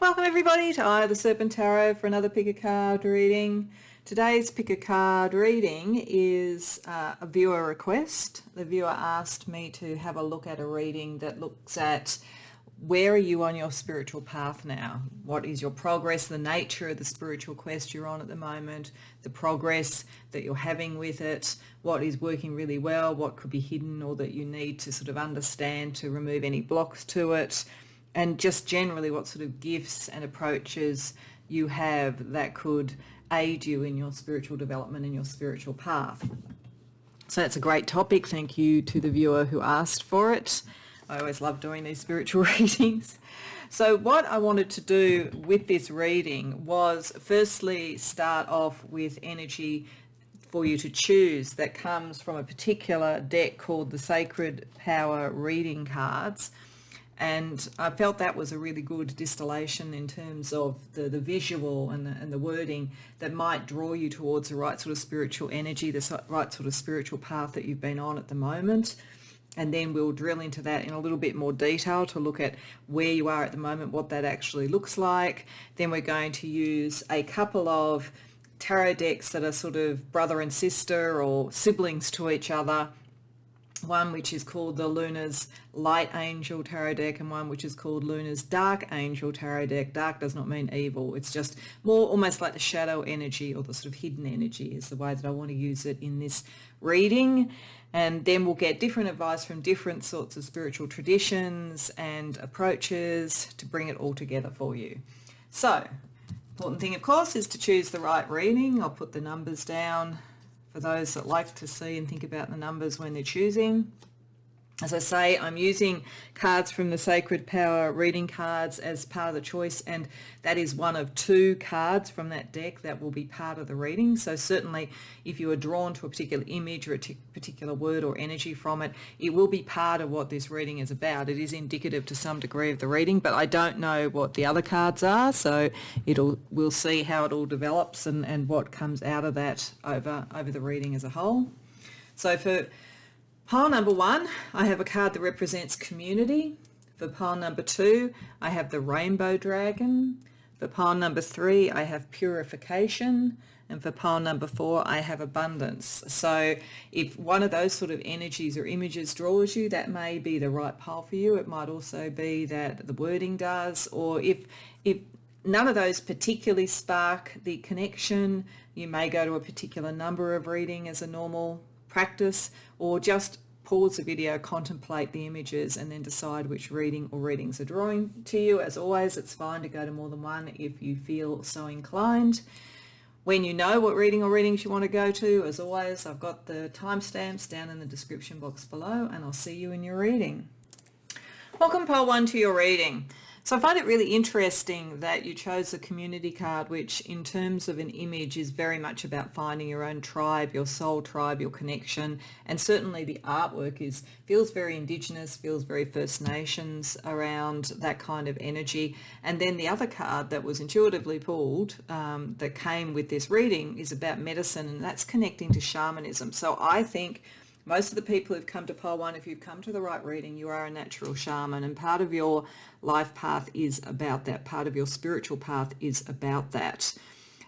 Welcome everybody to the Serpent Tarot for another pick a card reading. Today's pick a card reading is a viewer request. The viewer asked me to have a look at a reading that looks at where are you on your spiritual path now? What is your progress, the nature of the spiritual quest you're on at the moment, the progress that you're having with it, what is working really well, what could be hidden or that you need to sort of understand to remove any blocks to it, and just generally what sort of gifts and approaches you have that could aid you in your spiritual development and your spiritual path. So that's a great topic. Thank you to the viewer who asked for it. I always love doing these spiritual readings. So what I wanted to do with this reading was firstly start off with energy for you to choose that comes from a particular deck called the Sacred Power Reading Cards. And I felt that was a really good distillation in terms of the visual and the wording that might draw you towards the right sort of spiritual energy, the right sort of spiritual path that you've been on at the moment. And then we'll drill into that in a little bit more detail to look at where you are at the moment, what that actually looks like. Then we're going to use a couple of tarot decks that are sort of brother and sister or siblings to each other. One which is called the Luna's Light Angel Tarot deck and one which is called Luna's Dark Angel Tarot deck. Dark does not mean evil. It's just more almost like the shadow energy or the sort of hidden energy is the way that I want to use it in this reading. And then we'll get different advice from different sorts of spiritual traditions and approaches to bring it all together for you. So, important thing of course is to choose the right reading. I'll put the numbers down for those that like to see and think about the numbers when they're choosing. As I say, I'm using cards from the Sacred Power Reading Cards as part of the choice, and that is one of two cards from that deck that will be part of the reading. So certainly if you are drawn to a particular image or a particular word or energy from it, it will be part of what this reading is about. It is indicative to some degree of the reading, but I don't know what the other cards are, so we'll see how it all develops and what comes out of that over the reading as a whole. So for pile number 1, I have a card that represents community. For pile number 2, I have the Rainbow Dragon. For pile number 3, I have purification. And for pile number 4, I have abundance. So if one of those sort of energies or images draws you, that may be the right pile for you. It might also be that the wording does. Or if none of those particularly spark the connection, you may go to a particular number of reading as a normal practice, or just pause the video, contemplate the images, and then decide which reading or readings are drawing to you. As always, it's fine to go to more than one if you feel so inclined. When you know what reading or readings you want to go to, as always, I've got the timestamps down in the description box below, and I'll see you in your reading. Welcome, pile 1, to your reading. So I find it really interesting that you chose the community card, which in terms of an image is very much about finding your own tribe, your soul tribe, your connection, and certainly the artwork feels very Indigenous, feels very First Nations around that kind of energy. And then the other card that was intuitively pulled that came with this reading is about medicine, and that's connecting to shamanism. So I think most of the people who've come to pile 1, if you've come to the right reading, you are a natural shaman, and part of your life path is about that. Part of your spiritual path is about that.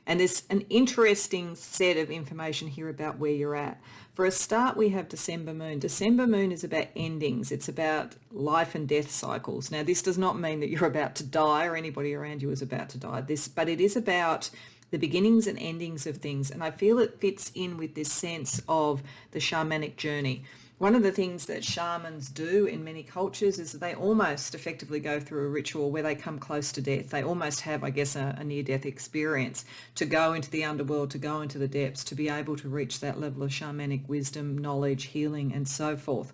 And there's an interesting set of information here about where you're at. For a start, we have December moon. December moon is about endings. It's about life and death cycles. Now, this does not mean that you're about to die or anybody around you is about to die. But it is about the beginnings and endings of things, and I feel it fits in with this sense of the shamanic journey. One of the things that shamans do in many cultures is that they almost effectively go through a ritual where they come close to death. They almost have, I guess, a near-death experience to go into the underworld, to go into the depths, to be able to reach that level of shamanic wisdom, knowledge, healing, and so forth.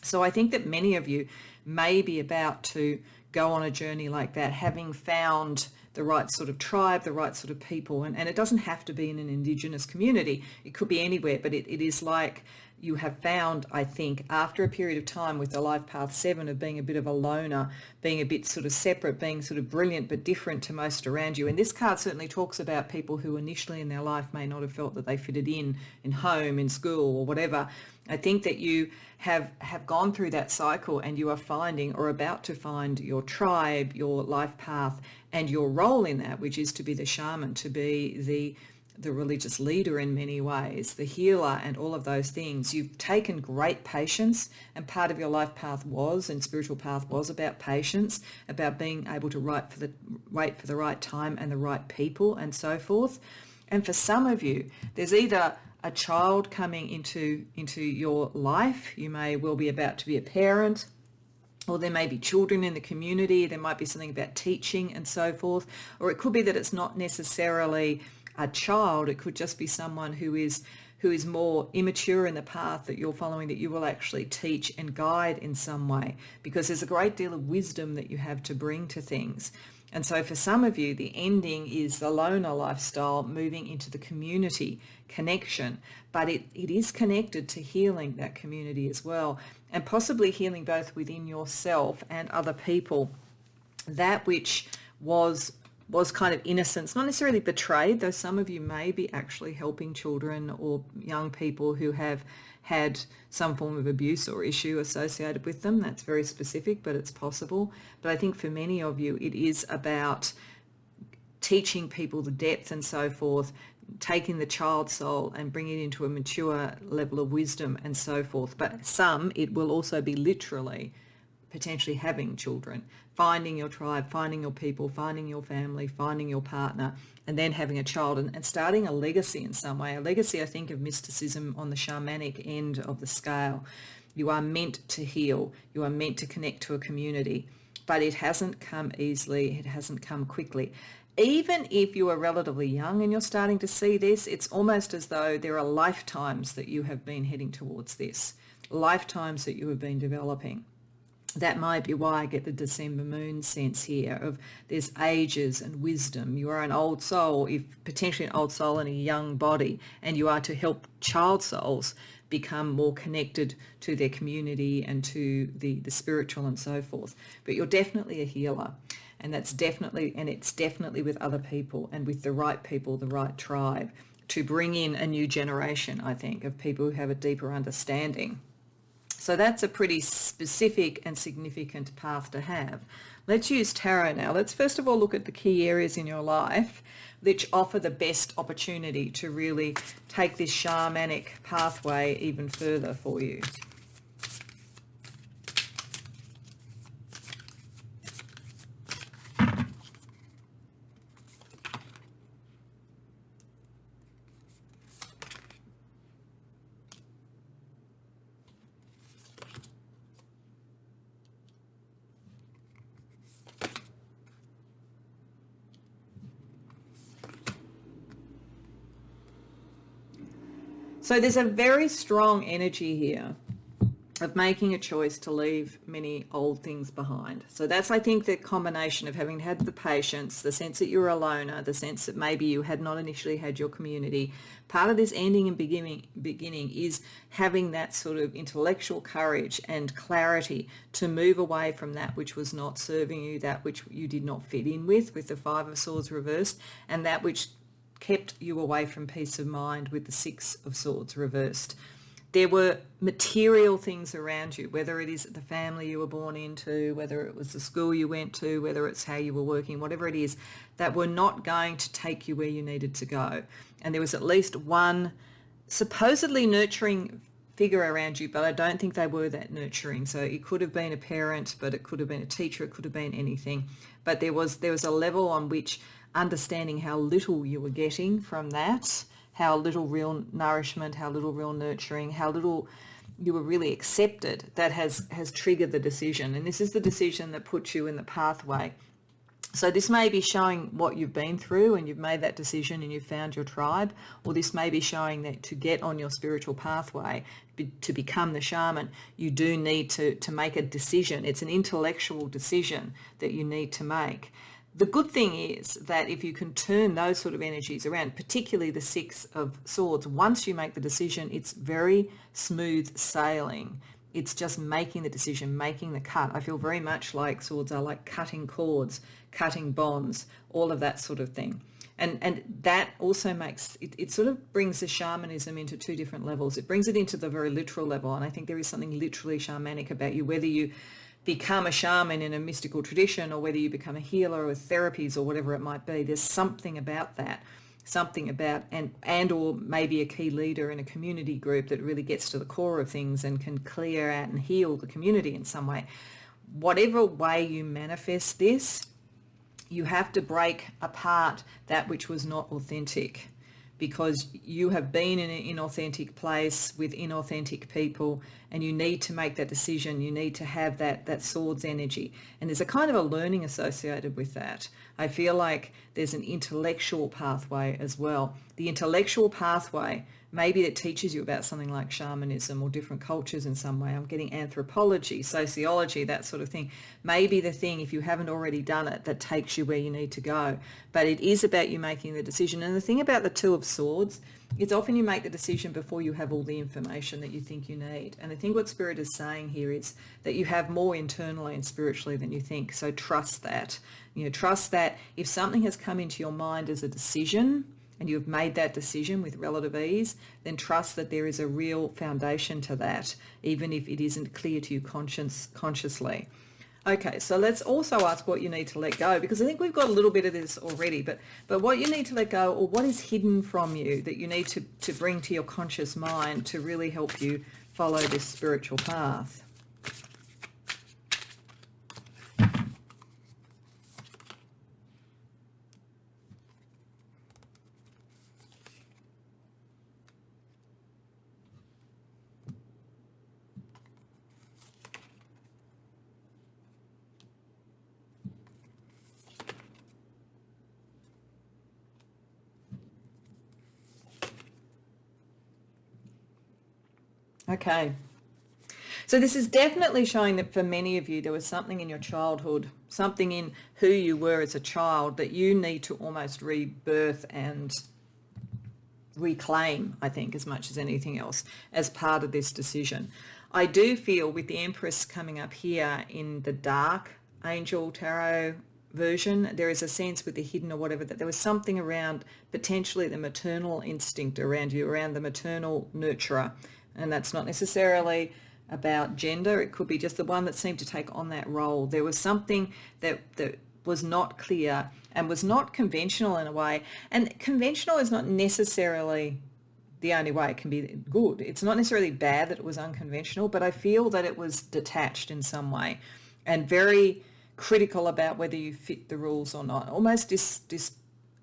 So I think that many of you may be about to go on a journey like that, having found the right sort of tribe, the right sort of people. And it doesn't have to be in an Indigenous community. It could be anywhere, but it is like you have found, I think, after a period of time with the Life Path 7 of being a bit of a loner, being a bit sort of separate, being sort of brilliant but different to most around you. And this card certainly talks about people who initially in their life may not have felt that they fitted in home, in school or whatever. I think that you have gone through that cycle and you are finding or about to find your tribe, your life path, and your role in that, which is to be the shaman, to be the religious leader in many ways, the healer and all of those things. You've taken great patience, and part of your life path was, and spiritual path was, about patience, about being able to wait for the right time and the right people and so forth. And for some of you, there's either a child coming into your life. You may well be about to be a parent, or there may be children in the community. There might be something about teaching and so forth. Or it could be that it's not necessarily a child. It could just be someone who is more immature in the path that you're following, that you will actually teach and guide in some way, because there's a great deal of wisdom that you have to bring to things. And so for some of you, the ending is the loner lifestyle, moving into the community connection, but it is connected to healing that community as well, and possibly healing both within yourself and other people. That which was kind of innocence, not necessarily betrayed, though some of you may be actually helping children or young people who have had some form of abuse or issue associated with them. That's very specific, but it's possible. But I think for many of you, it is about teaching people the depth and so forth, taking the child soul and bringing it into a mature level of wisdom and so forth. But some, it will also be literally potentially having children, finding your tribe, finding your people, finding your family, finding your partner, and then having a child and starting a legacy in some way. A legacy, I think, of mysticism on the shamanic end of the scale. You are meant to heal. You are meant to connect to a community, but it hasn't come easily. It hasn't come quickly. Even if you are relatively young and you're starting to see this, it's almost as though there are lifetimes that you have been heading towards this, lifetimes that you have been developing. That might be why I get the December moon sense here of there's ages and wisdom. You are an old soul, if potentially an old soul in a young body, and you are to help child souls become more connected to their community and to the spiritual and so forth. But you're definitely a healer, and it's definitely with other people and with the right people, the right tribe, to bring in a new generation, I think, of people who have a deeper understanding. So that's a pretty specific and significant path to have. Let's use tarot now. Let's first of all look at the key areas in your life which offer the best opportunity to really take this shamanic pathway even further for you. So there's a very strong energy here of making a choice to leave many old things behind. So that's, I think, the combination of having had the patience, the sense that you're a loner, the sense that maybe you had not initially had your community. Part of this ending and beginning is having that sort of intellectual courage and clarity to move away from that which was not serving you, that which you did not fit in with the Five of Swords reversed, and that which kept you away from peace of mind with the Six of Swords reversed. There were material things around you, whether it is the family you were born into, whether it was the school you went to, whether it's how you were working, whatever it is, that were not going to take you where you needed to go. And there was at least one supposedly nurturing figure around you, but I don't think they were that nurturing. So it could have been a parent, but it could have been a teacher, it could have been anything. But there was a level on which understanding how little you were getting from that, how little real nourishment, how little real nurturing, how little you were really accepted, that has triggered the decision. And this is the decision that puts you in the pathway. So this may be showing what you've been through and you've made that decision and you've found your tribe, or this may be showing that to get on your spiritual pathway, to become the shaman, you do need to make a decision. It's an intellectual decision that you need to make. The good thing is that if you can turn those sort of energies around, particularly the Six of Swords, once you make the decision, it's very smooth sailing. It's just making the decision, making the cut. I feel very much like swords are like cutting cords, cutting bonds, all of that sort of thing. And that also makes, it sort of brings the shamanism into two different levels. It brings it into the very literal level, and I think there is something literally shamanic about you, whether you become a shaman in a mystical tradition or whether you become a healer with therapies or whatever it might be. There's something about that, something about, and or maybe a key leader in a community group that really gets to the core of things and can clear out and heal the community in some way. Whatever way you manifest this, you have to break apart that which was not authentic, because you have been in an inauthentic place with inauthentic people, and you need to make that decision. You need to have that swords energy. And there's a kind of a learning associated with that. I feel like there's an intellectual pathway as well. The intellectual pathway, maybe it teaches you about something like shamanism or different cultures in some way. I'm getting anthropology, sociology, that sort of thing. Maybe the thing, if you haven't already done it, that takes you where you need to go. But it is about you making the decision. And the thing about the Two of Swords, it's often you make the decision before you have all the information that you think you need. And I think what Spirit is saying here is that you have more internally and spiritually than you think. So trust that. Trust that if something has come into your mind as a decision, and you've made that decision with relative ease, then trust that there is a real foundation to that, even if it isn't clear to you consciously. Okay, so let's also ask what you need to let go, because I think we've got a little bit of this already, but what you need to let go, or what is hidden from you that you need to bring to your conscious mind to really help you follow this spiritual path. Okay, so this is definitely showing that for many of you, there was something in your childhood, something in who you were as a child that you need to almost rebirth and reclaim, I think, as much as anything else, as part of this decision. I do feel with the Empress coming up here in the dark angel tarot version, there is a sense with the hidden or whatever that there was something around potentially the maternal instinct around you, around the maternal nurturer. And that's not necessarily about gender. It could be just the one that seemed to take on that role. There was something that was not clear and was not conventional in a way. And conventional is not necessarily the only way it can be good. It's not necessarily bad that it was unconventional, but I feel that it was detached in some way and very critical about whether you fit the rules or not, almost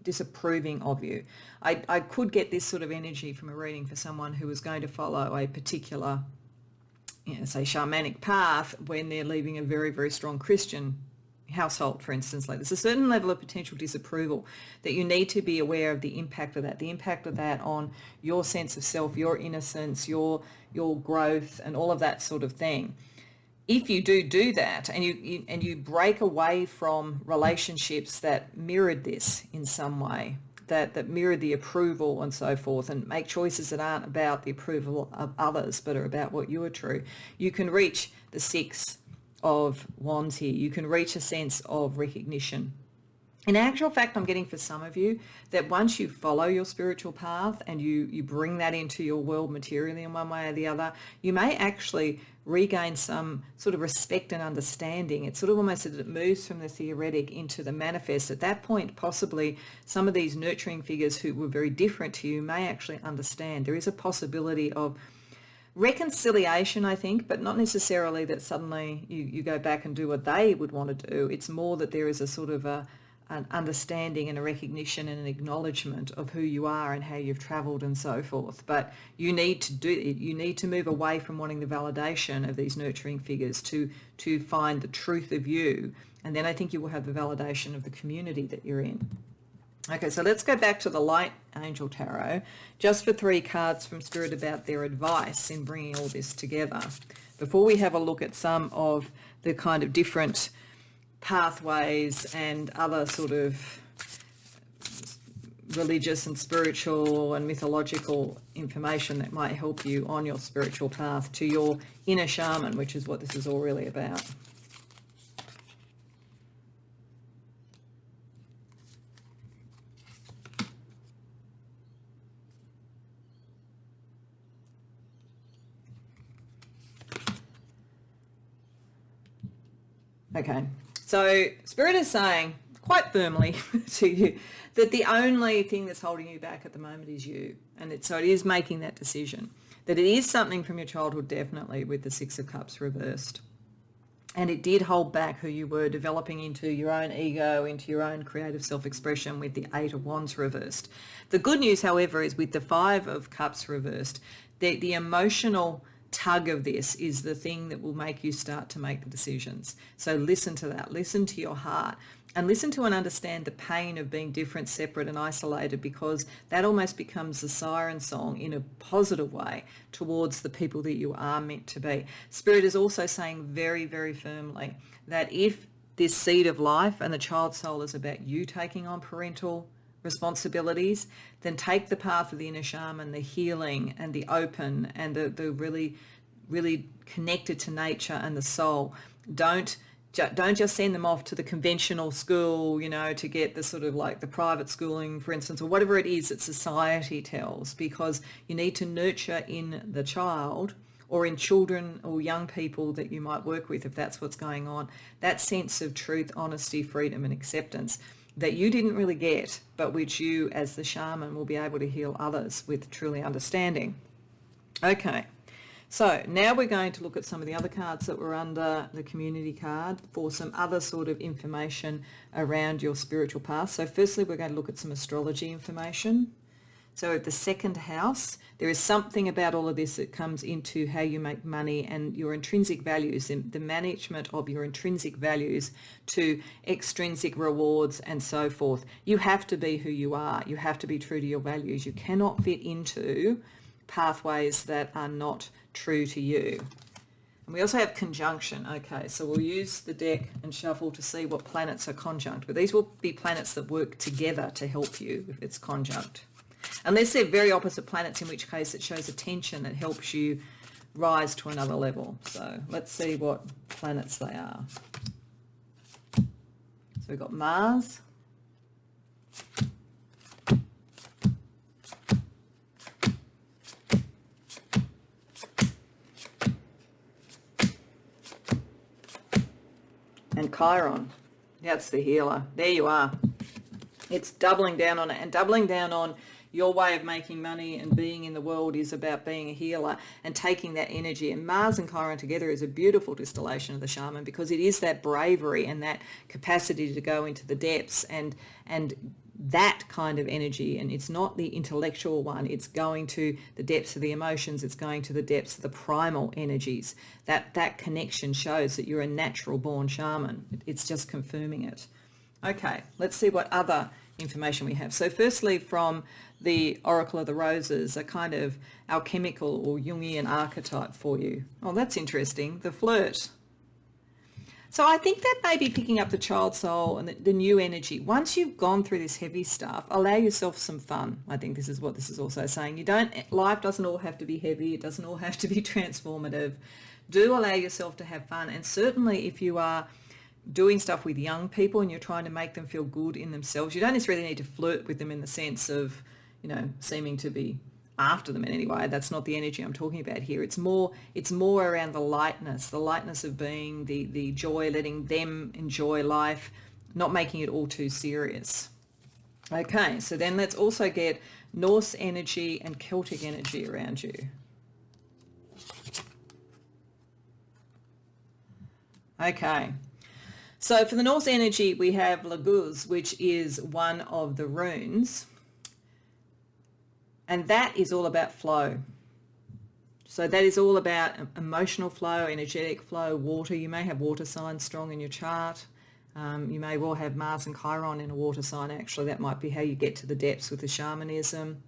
disapproving of you. I could get this sort of energy from a reading for someone who was going to follow a particular, say, shamanic path when they're leaving a very, very strong Christian household, for instance. Like, there's a certain level of potential disapproval that you need to be aware of the impact of that on your sense of self, your innocence, your growth, and all of that sort of thing. If you do that and you break away from relationships that mirrored this in some way, that mirrored the approval and so forth, and make choices that aren't about the approval of others but are about what you are true, you can reach the Six of Wands here. You can reach a sense of recognition. In actual fact, I'm getting for some of you that once you follow your spiritual path and you bring that into your world materially in one way or the other, you may actually regain some sort of respect and understanding. It's sort of almost that it moves from the theoretic into the manifest. At that point, possibly some of these nurturing figures who were very different to you may actually understand. There is a possibility of reconciliation, I think, but not necessarily that suddenly you go back and do what they would want to do. It's more that there is a sort of an understanding and a recognition and an acknowledgement of who you are and how you've travelled and so forth. But you need to do it. You need to move away from wanting the validation of these nurturing figures to find the truth of you. And then I think you will have the validation of the community that you're in. Okay, so let's go back to the Light Angel Tarot, just for 3 cards from Spirit about their advice in bringing all this together, before we have a look at some of the kind of different pathways and other sort of religious and spiritual and mythological information that might help you on your spiritual path to your inner shaman, which is what this is all really about. Okay, so Spirit is saying quite firmly to you that the only thing that's holding you back at the moment is you. And so it is making that decision, that it is something from your childhood, definitely, with the Six of Cups reversed. And it did hold back who you were, developing into your own ego, into your own creative self-expression with the Eight of Wands reversed. The good news, however, is with the Five of Cups reversed, the emotional tug of this is the thing that will make you start to make the decisions. So listen to that, listen to your heart, and listen to and understand the pain of being different, separate and isolated, because that almost becomes a siren song in a positive way towards the people that you are meant to be. Spirit is also saying very, very firmly that if this seed of life and the child soul is about you taking on parental responsibilities, then take the path of the inner shaman, the healing and the open and the really, really connected to nature and the soul. Don't just send them off to the conventional school, you know, to get the sort of like the private schooling, for instance, or whatever it is that society tells, because you need to nurture in the child or in children or young people that you might work with, if that's what's going on, that sense of truth, honesty, freedom and acceptance that you didn't really get, but which you as the shaman will be able to heal others with truly understanding. Okay, so now we're going to look at some of the other cards that were under the community card for some other sort of information around your spiritual path. So firstly, we're going to look at some astrology information. So at the second house, there is something about all of this that comes into how you make money and your intrinsic values, and the management of your intrinsic values to extrinsic rewards and so forth. You have to be who you are. You have to be true to your values. You cannot fit into pathways that are not true to you. And we also have conjunction. Okay, so we'll use the deck and shuffle to see what planets are conjunct. But these will be planets that work together to help you if it's conjunct. Unless they're very opposite planets, in which case it shows a tension that helps you rise to another level. So let's see what planets they are. So we've got Mars, and Chiron. That's the healer. There you are. It's doubling down on it, and doubling down on your way of making money and being in the world is about being a healer and taking that energy. And Mars and Chiron together is a beautiful distillation of the shaman, because it is that bravery and that capacity to go into the depths and that kind of energy. And it's not the intellectual one. It's going to the depths of the emotions. It's going to the depths of the primal energies. That connection shows that you're a natural born shaman. It's just confirming it. Okay, let's see what other information we have. So firstly, from the Oracle of the Roses, a kind of alchemical or Jungian archetype for you. Oh, that's interesting. The flirt. So I think that may be picking up the child soul and the new energy. Once you've gone through this heavy stuff, allow yourself some fun. I think this is what this is also saying. Life doesn't all have to be heavy. It doesn't all have to be transformative. Do allow yourself to have fun. And certainly if you are doing stuff with young people and you're trying to make them feel good in themselves, you don't necessarily need to flirt with them in the sense of, you know, seeming to be after them in any way. That's not the energy I'm talking about here. It's more around the lightness of being, the joy, letting them enjoy life, not making it all too serious. Okay, so then let's also get Norse energy and Celtic energy around you. Okay. So for the Norse energy, we have Laguz, which is one of the runes. And that is all about flow. So that is all about emotional flow, energetic flow, water. You may have water signs strong in your chart. You may well have Mars and Chiron in a water sign, actually. That might be how you get to the depths with the shamanism.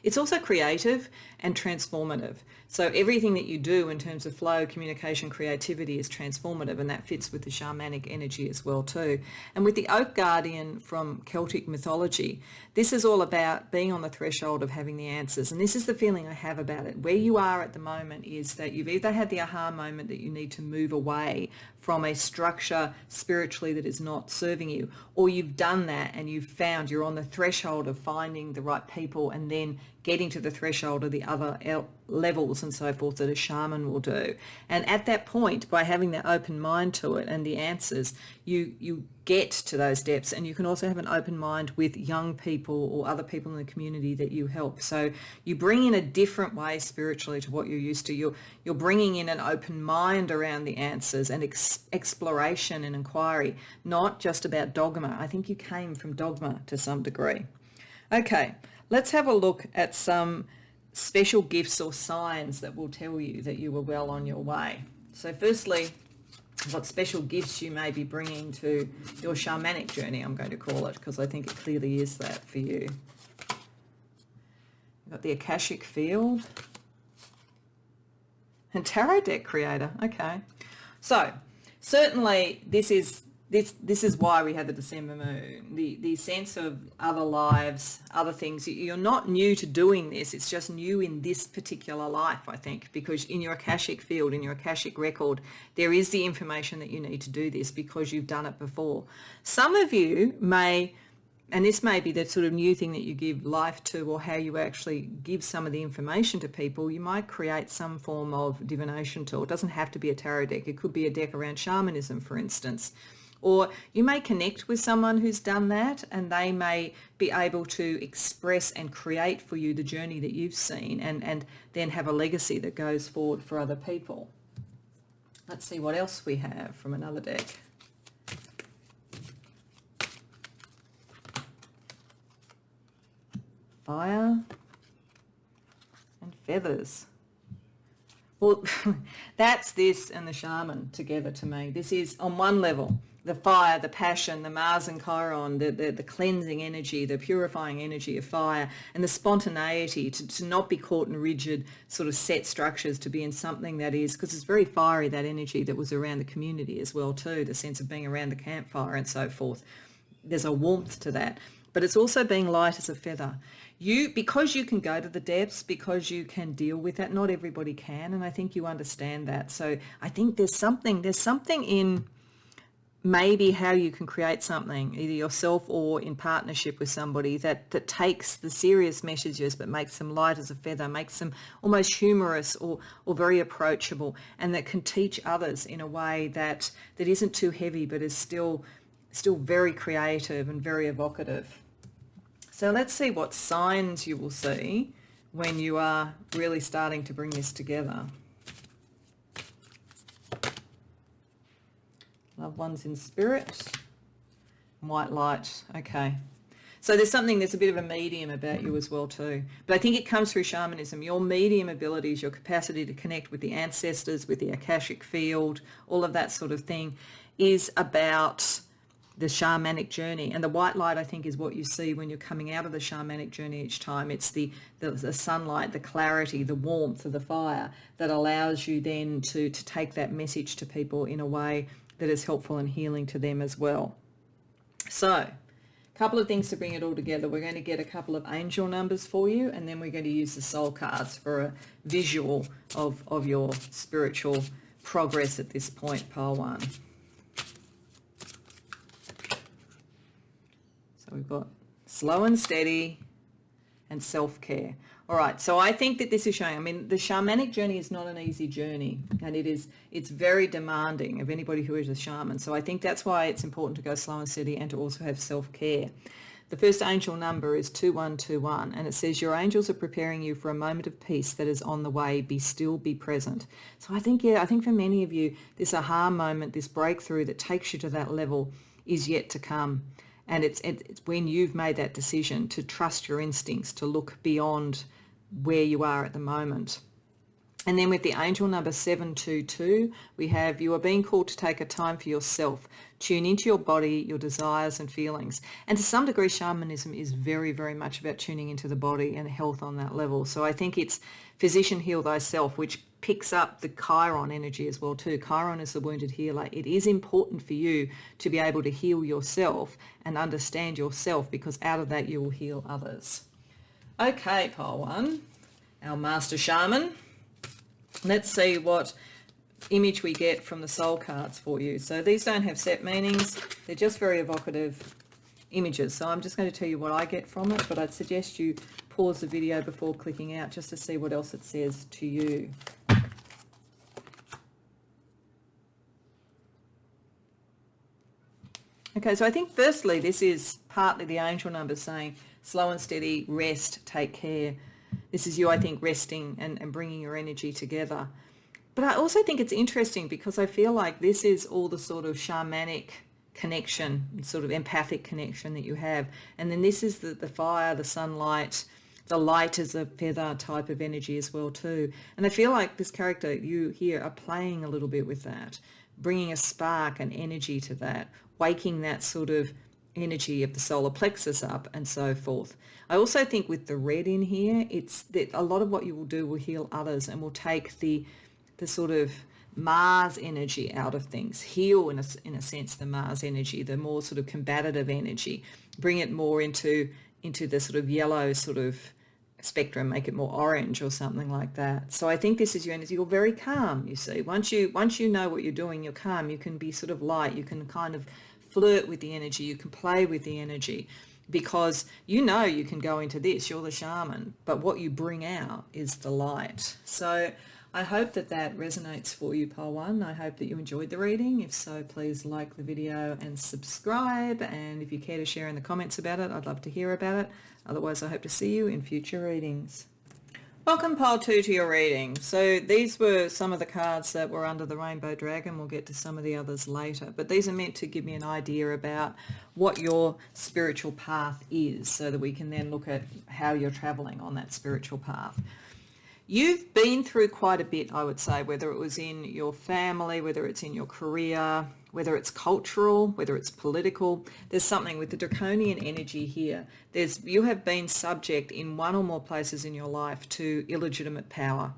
It's also creative and transformative. So everything that you do in terms of flow, communication, creativity is transformative, and that fits with the shamanic energy as well too. And with the oak guardian from Celtic mythology, this is all about being on the threshold of having the answers. And this is the feeling I have about it. Where you are at the moment is that you've either had the aha moment that you need to move away from a structure spiritually that is not serving you, or you've done that and you've found you're on the threshold of finding the right people and then getting to the threshold of the other levels and so forth that a shaman will do. And at that point, by having that open mind to it and the answers, you get to those depths. And you can also have an open mind with young people or other people in the community that you help. So you bring in a different way spiritually to what you're used to. You're bringing in an open mind around the answers and exploration and inquiry, not just about dogma. I think you came from dogma to some degree. Okay, let's have a look at some special gifts or signs that will tell you that you were well on your way. So firstly, what special gifts you may be bringing to your shamanic journey, I'm going to call it, because I think it clearly is that for you. You've got the Akashic Field and Tarot Deck Creator. Okay, so certainly this is why we had the December moon, the sense of other lives, other things. You're not new to doing this. It's just new in this particular life, I think, because in your Akashic field, in your Akashic record, there is the information that you need to do this because you've done it before. Some of you may, and this may be the sort of new thing that you give life to, or how you actually give some of the information to people, you might create some form of divination tool. It doesn't have to be a tarot deck. It could be a deck around shamanism, for instance. Or you may connect with someone who's done that, and they may be able to express and create for you the journey that you've seen, and then have a legacy that goes forward for other people. Let's see what else we have from another deck. Fire and feathers. Well, that's this and the shaman together to me. This is, on one level, the fire, the passion, the Mars and Chiron, the cleansing energy, the purifying energy of fire, and the spontaneity to not be caught in rigid sort of set structures, to be in something that is, because it's very fiery, that energy that was around the community as well too, the sense of being around the campfire and so forth. There's a warmth to that, but it's also being light as a feather. Because you can go to the depths, because you can deal with that, not everybody can, and I think you understand that. So I think there's something in maybe how you can create something, either yourself or in partnership with somebody, that takes the serious messages but makes them light as a feather, makes them almost humorous or very approachable, and that can teach others in a way that isn't too heavy but is still very creative and very evocative. So let's see what signs you will see when you are really starting to bring this together. Loved ones in spirit, white light. Okay. So there's a bit of a medium about you as well too. But I think it comes through shamanism. Your medium abilities, your capacity to connect with the ancestors, with the Akashic field, all of that sort of thing is about the shamanic journey. And the white light, I think, is what you see when you're coming out of the shamanic journey each time. It's the sunlight, the clarity, the warmth of the fire that allows you then to take that message to people in a way that is helpful and healing to them as well. So a couple of things to bring it all together. We're going to get a couple of angel numbers for you, and then we're going to use the soul cards for a visual of your spiritual progress at this point, pile one. So we've got slow and steady and self-care. All right, so I think that this is showing, the shamanic journey is not an easy journey, and it's very demanding of anybody who is a shaman. So I think that's why it's important to go slow and steady and to also have self-care. The first angel number is 2121, and it says, your angels are preparing you for a moment of peace that is on the way. Be still, be present. So I think for many of you, this aha moment, this breakthrough that takes you to that level is yet to come. And it's when you've made that decision to trust your instincts, to look beyond where you are at the moment. And then with the angel number 722, we have you are being called to take a time for yourself. Tune into your body, your desires and feelings. And to some degree, shamanism is very, very much about tuning into the body and health on that level. So I think it's physician heal thyself, which picks up the Chiron energy as well too. Chiron is the wounded healer. It is important for you to be able to heal yourself and understand yourself, because out of that you will heal others. Okay, pile one, our master shaman. Let's see what image we get from the soul cards for you. So these don't have set meanings. They're just very evocative images. So I'm just going to tell you what I get from it, but I'd suggest you pause the video before clicking out just to see what else it says to you. Okay, so I think firstly this is partly the angel numbers saying slow and steady, rest, take care. This is you, I think, resting and bringing your energy together. But I also think it's interesting because I feel like this is all the sort of shamanic connection, sort of empathic connection that you have. And then this is the fire, the sunlight, the light as a feather type of energy as well too. And I feel like this character, you here, are playing a little bit with that, bringing a spark and energy to that, waking that sort of energy of the solar plexus up and so forth. I also think with the red in here, it's that a lot of what you will do will heal others and will take the sort of Mars energy out of things, heal in a sense the Mars energy, the more sort of combative energy, bring it more into the sort of yellow sort of spectrum, make it more orange or something like that. So I think this is your energy. You're very calm, you see. Once you know what you're doing, you're calm. You can be sort of light. You can kind of flirt with the energy. You can play with the energy because you know you can go into this. You're the shaman, but what you bring out is the light. So I hope that resonates for you, pile one. I hope that you enjoyed the reading. If so, please like the video and subscribe. And if you care to share in the comments about it, I'd love to hear about it. Otherwise, I hope to see you in future readings. Welcome, pile two, to your reading. So these were some of the cards that were under the Rainbow Dragon. We'll get to some of the others later. But these are meant to give me an idea about what your spiritual path is so that we can then look at how you're traveling on that spiritual path. You've been through quite a bit, I would say, whether it was in your family, whether it's in your career, whether it's cultural, whether it's political. There's something with the draconian energy here. You have been subject in one or more places in your life to illegitimate power,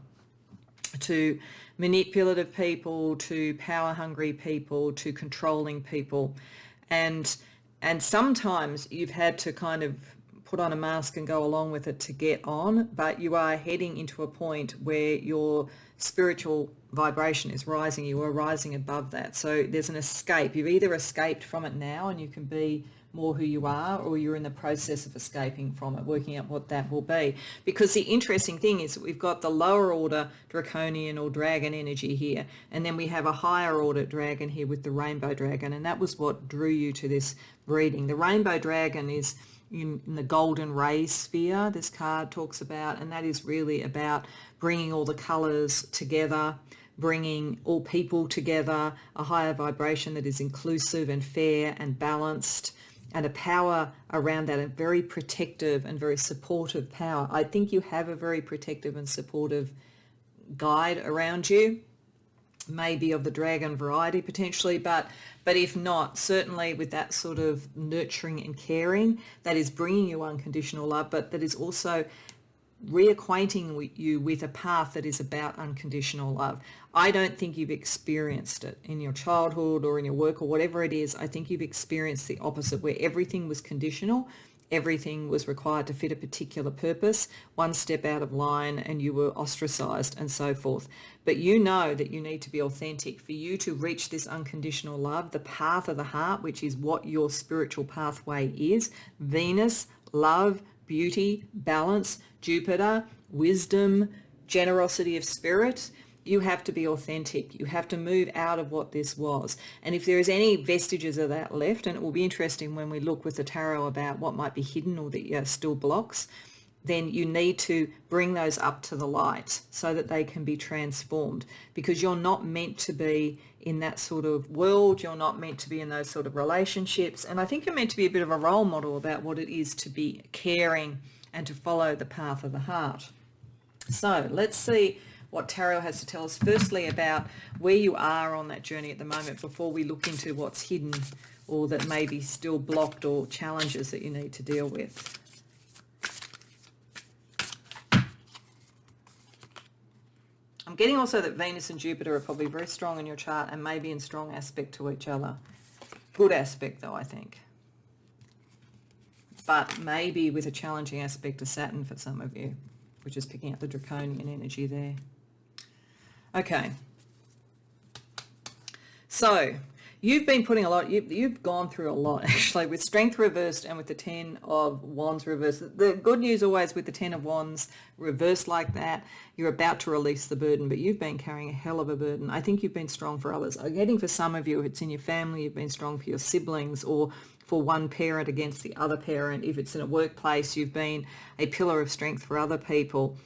to manipulative people, to power-hungry people, to controlling people. And sometimes you've had to kind of put on a mask and go along with it to get on, but you are heading into a point where your spiritual vibration is rising. You are rising above that. So there's an escape. You've either escaped from it now and you can be more who you are, or you're in the process of escaping from it, working out what that will be. Because the interesting thing is we've got the lower order draconian or dragon energy here, and then we have a higher order dragon here with the rainbow dragon, and that was what drew you to this reading. The rainbow dragon is in the golden ray sphere, this card talks about, and that is really about bringing all the colors together, bringing all people together, a higher vibration that is inclusive and fair and balanced, and a power around that, a very protective and very supportive power. I think you have a very protective and supportive guide around you, maybe of the dragon variety potentially, but if not, certainly with that sort of nurturing and caring that is bringing you unconditional love, but that is also reacquainting you with a path that is about unconditional love. I don't think you've experienced it in your childhood or in your work or whatever it is. I think you've experienced the opposite, where everything was conditional. Everything was required to fit a particular purpose, one step out of line and you were ostracized and so forth. But you know that you need to be authentic for you to reach this unconditional love, the path of the heart, which is what your spiritual pathway is. Venus, love, beauty, balance, Jupiter, wisdom, generosity of spirit. You have to be authentic. You have to move out of what this was. And if there is any vestiges of that left, and it will be interesting when we look with the tarot about what might be hidden or that still blocks, then you need to bring those up to the light so that they can be transformed, because you're not meant to be in that sort of world. You're not meant to be in those sort of relationships. And I think you're meant to be a bit of a role model about what it is to be caring and to follow the path of the heart. So let's see what tarot has to tell us, firstly about where you are on that journey at the moment before we look into what's hidden or that may be still blocked or challenges that you need to deal with. I'm getting also that Venus and Jupiter are probably very strong in your chart and maybe in strong aspect to each other. Good aspect though, I think. But maybe with a challenging aspect to Saturn for some of you, which is picking up the draconian energy there. Okay. So you've been putting a lot, you've gone through a lot actually with Strength reversed and with the 10 of Wands reversed. The good news always with the 10 of Wands reversed like that, you're about to release the burden, but you've been carrying a hell of a burden. I think you've been strong for others. I'm getting for some of you, if it's in your family, you've been strong for your siblings or for one parent against the other parent. If it's in a workplace, you've been a pillar of strength for other people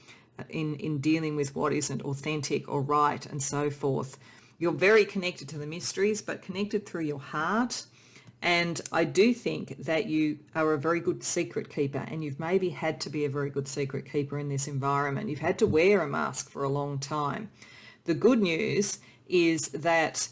in dealing with what isn't authentic or right and so forth. You're very connected to the mysteries, but connected through your heart. And I do think that you are a very good secret keeper, and you've maybe had to be a very good secret keeper in this environment. You've had to wear a mask for a long time. The good news is that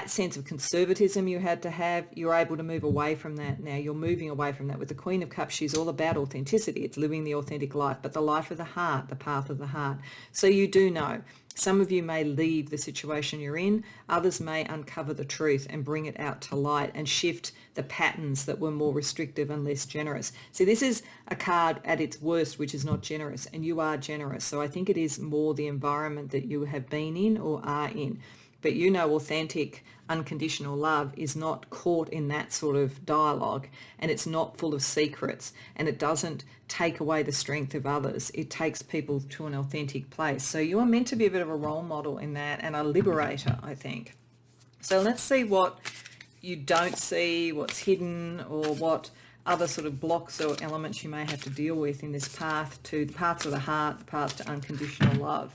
sense of conservatism you had to have, you're able to move away from that now. You're moving away from that. With the Queen of Cups, she's all about authenticity. It's living the authentic life, but the life of the heart, the path of the heart. So you do know. Some of you may leave the situation you're in. Others may uncover the truth and bring it out to light and shift the patterns that were more restrictive and less generous. See, this is a card at its worst, which is not generous, and you are generous. So I think it is more the environment that you have been in or are in. But you know, authentic, unconditional love is not caught in that sort of dialogue, and it's not full of secrets, and it doesn't take away the strength of others. It takes people to an authentic place. So you are meant to be a bit of a role model in that and a liberator, I think. So let's see what you don't see, what's hidden, or what other sort of blocks or elements you may have to deal with in this path to the path of the heart, the path to unconditional love.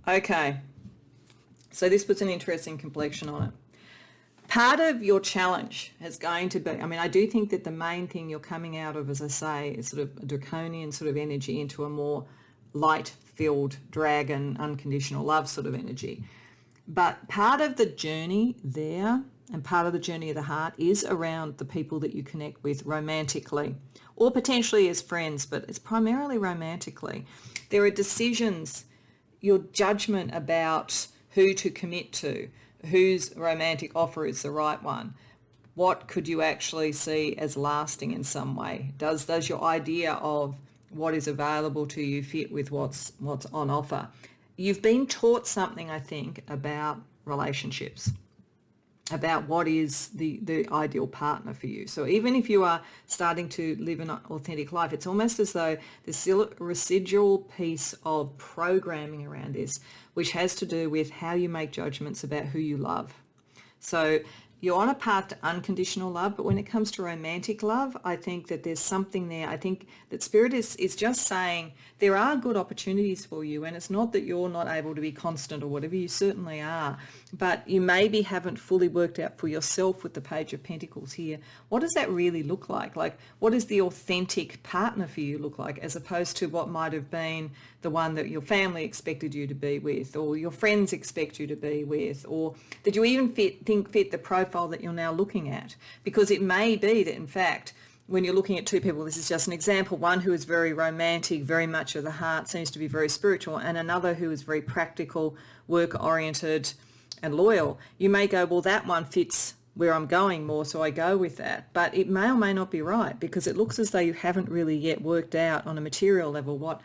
Okay, so this puts an interesting complexion on it. Part of your challenge is going to be, I mean, I do think that the main thing you're coming out of, as I say, is sort of a draconian sort of energy into a more light-filled dragon, unconditional love sort of energy. But part of the journey there and part of the journey of the heart is around the people that you connect with romantically or potentially as friends, but it's primarily romantically. There are decisions, your judgment about who to commit to, whose romantic offer is the right one. What could you actually see as lasting in some way? Does your idea of what is available to you fit with what's on offer? You've been taught something, I think, about relationships, about what is the ideal partner for you. So even if you are starting to live an authentic life, it's almost as though there's still a residual piece of programming around this, which has to do with how you make judgments about who you love. So you're on a path to unconditional love, but when it comes to romantic love, I think that there's something there. I think that Spirit is just saying there are good opportunities for you, and it's not that you're not able to be constant or whatever, you certainly are, but you maybe haven't fully worked out for yourself with the Page of Pentacles here. What does that really look like? Like, what does the authentic partner for you look like, as opposed to what might have been the one that your family expected you to be with, or your friends expect you to be with, or that you even fit the profile that you're now looking at? Because it may be that, in fact, when you're looking at two people, this is just an example, one who is very romantic, very much of the heart, seems to be very spiritual, and another who is very practical, work-oriented and loyal. You may go, well, that one fits where I'm going more, so I go with that. But it may or may not be right, because it looks as though you haven't really yet worked out on a material level what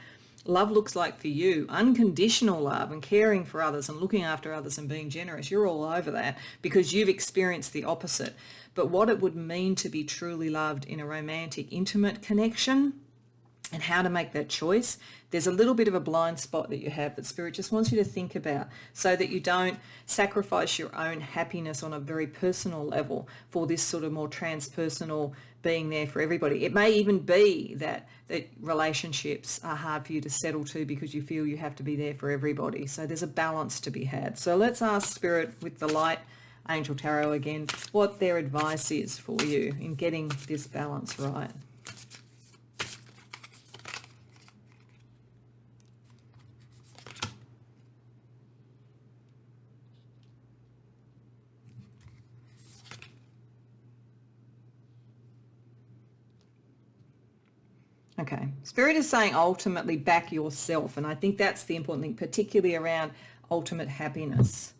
love looks like for you. Unconditional love and caring for others and looking after others and being generous, you're all over that because you've experienced the opposite. But what it would mean to be truly loved in a romantic, intimate connection, and how to make that choice. There's a little bit of a blind spot that you have that Spirit just wants you to think about so that you don't sacrifice your own happiness on a very personal level for this sort of more transpersonal being there for everybody. It may even be that relationships are hard for you to settle to because you feel you have to be there for everybody. So there's a balance to be had. So let's ask Spirit with the Light Angel Tarot again what their advice is for you in getting this balance right. Okay, Spirit is saying ultimately back yourself, and I think that's the important thing, particularly around ultimate happiness,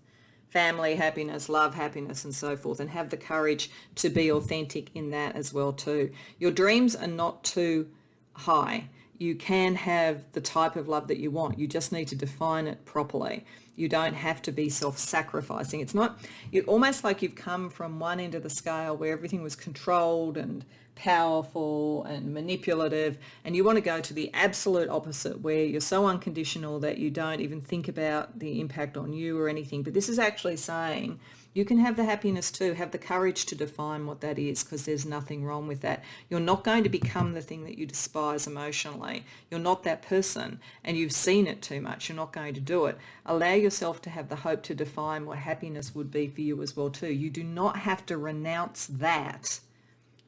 family happiness, love happiness, and so forth, and have the courage to be authentic in that as well too. Your dreams are not too high. You can have the type of love that you want. You just need to define it properly. You don't have to be self-sacrificing. It's not, you're almost like you've come from one end of the scale where everything was controlled and powerful and manipulative, and you want to go to the absolute opposite where you're so unconditional that you don't even think about the impact on you or anything. But this is actually saying you can have the happiness too, have the courage to define what that is, because there's nothing wrong with that. You're not going to become the thing that you despise emotionally. You're not that person, and you've seen it too much. You're not going to do it. Allow yourself to have the hope to define what happiness would be for you as well too. You do not have to renounce that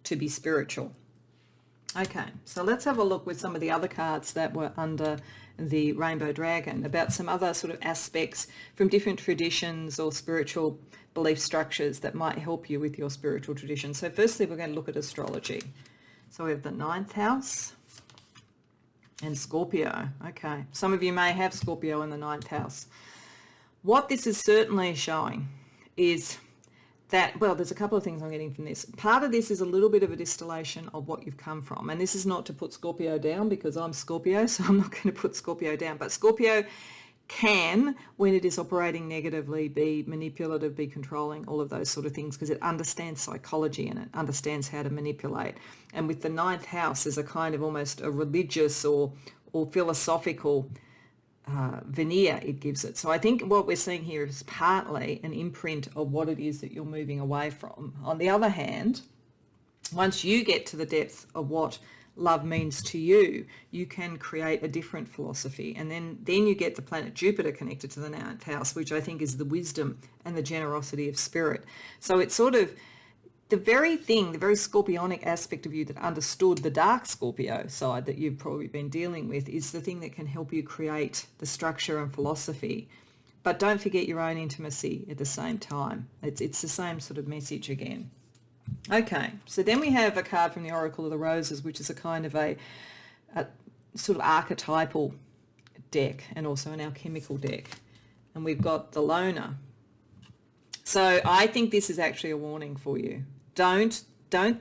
to be spiritual. Okay, so let's have a look with some of the other cards that were under the Rainbow Dragon about some other sort of aspects from different traditions or spiritual belief structures that might help you with your spiritual tradition. So firstly, we're going to look at astrology. So we have the 9th house and Scorpio. Okay, some of you may have Scorpio in the 9th house. What this is certainly showing is that, well, there's a couple of things I'm getting from this. Part of this is a little bit of a distillation of what you've come from. And this is not to put Scorpio down because I'm Scorpio, so I'm not going to put Scorpio down. But Scorpio can, when it is operating negatively, be manipulative, be controlling, all of those sort of things, because it understands psychology and it understands how to manipulate. And with the 9th house, there's a kind of almost a religious or philosophical veneer it gives it. So I think what we're seeing here is partly an imprint of what it is that you're moving away from. On the other hand, once you get to the depth of what love means to you, you can create a different philosophy. And then you get the planet Jupiter connected to the 9th house, which I think is the wisdom and the generosity of spirit. So it's sort of the very thing, the very scorpionic aspect of you that understood the dark Scorpio side that you've probably been dealing with is the thing that can help you create the structure and philosophy. But don't forget your own intimacy at the same time. It's the same sort of message again. Okay, so then we have a card from the Oracle of the Roses, which is a kind of a sort of archetypal deck and also an alchemical deck. And we've got the Loner. So I think this is actually a warning for you. Don't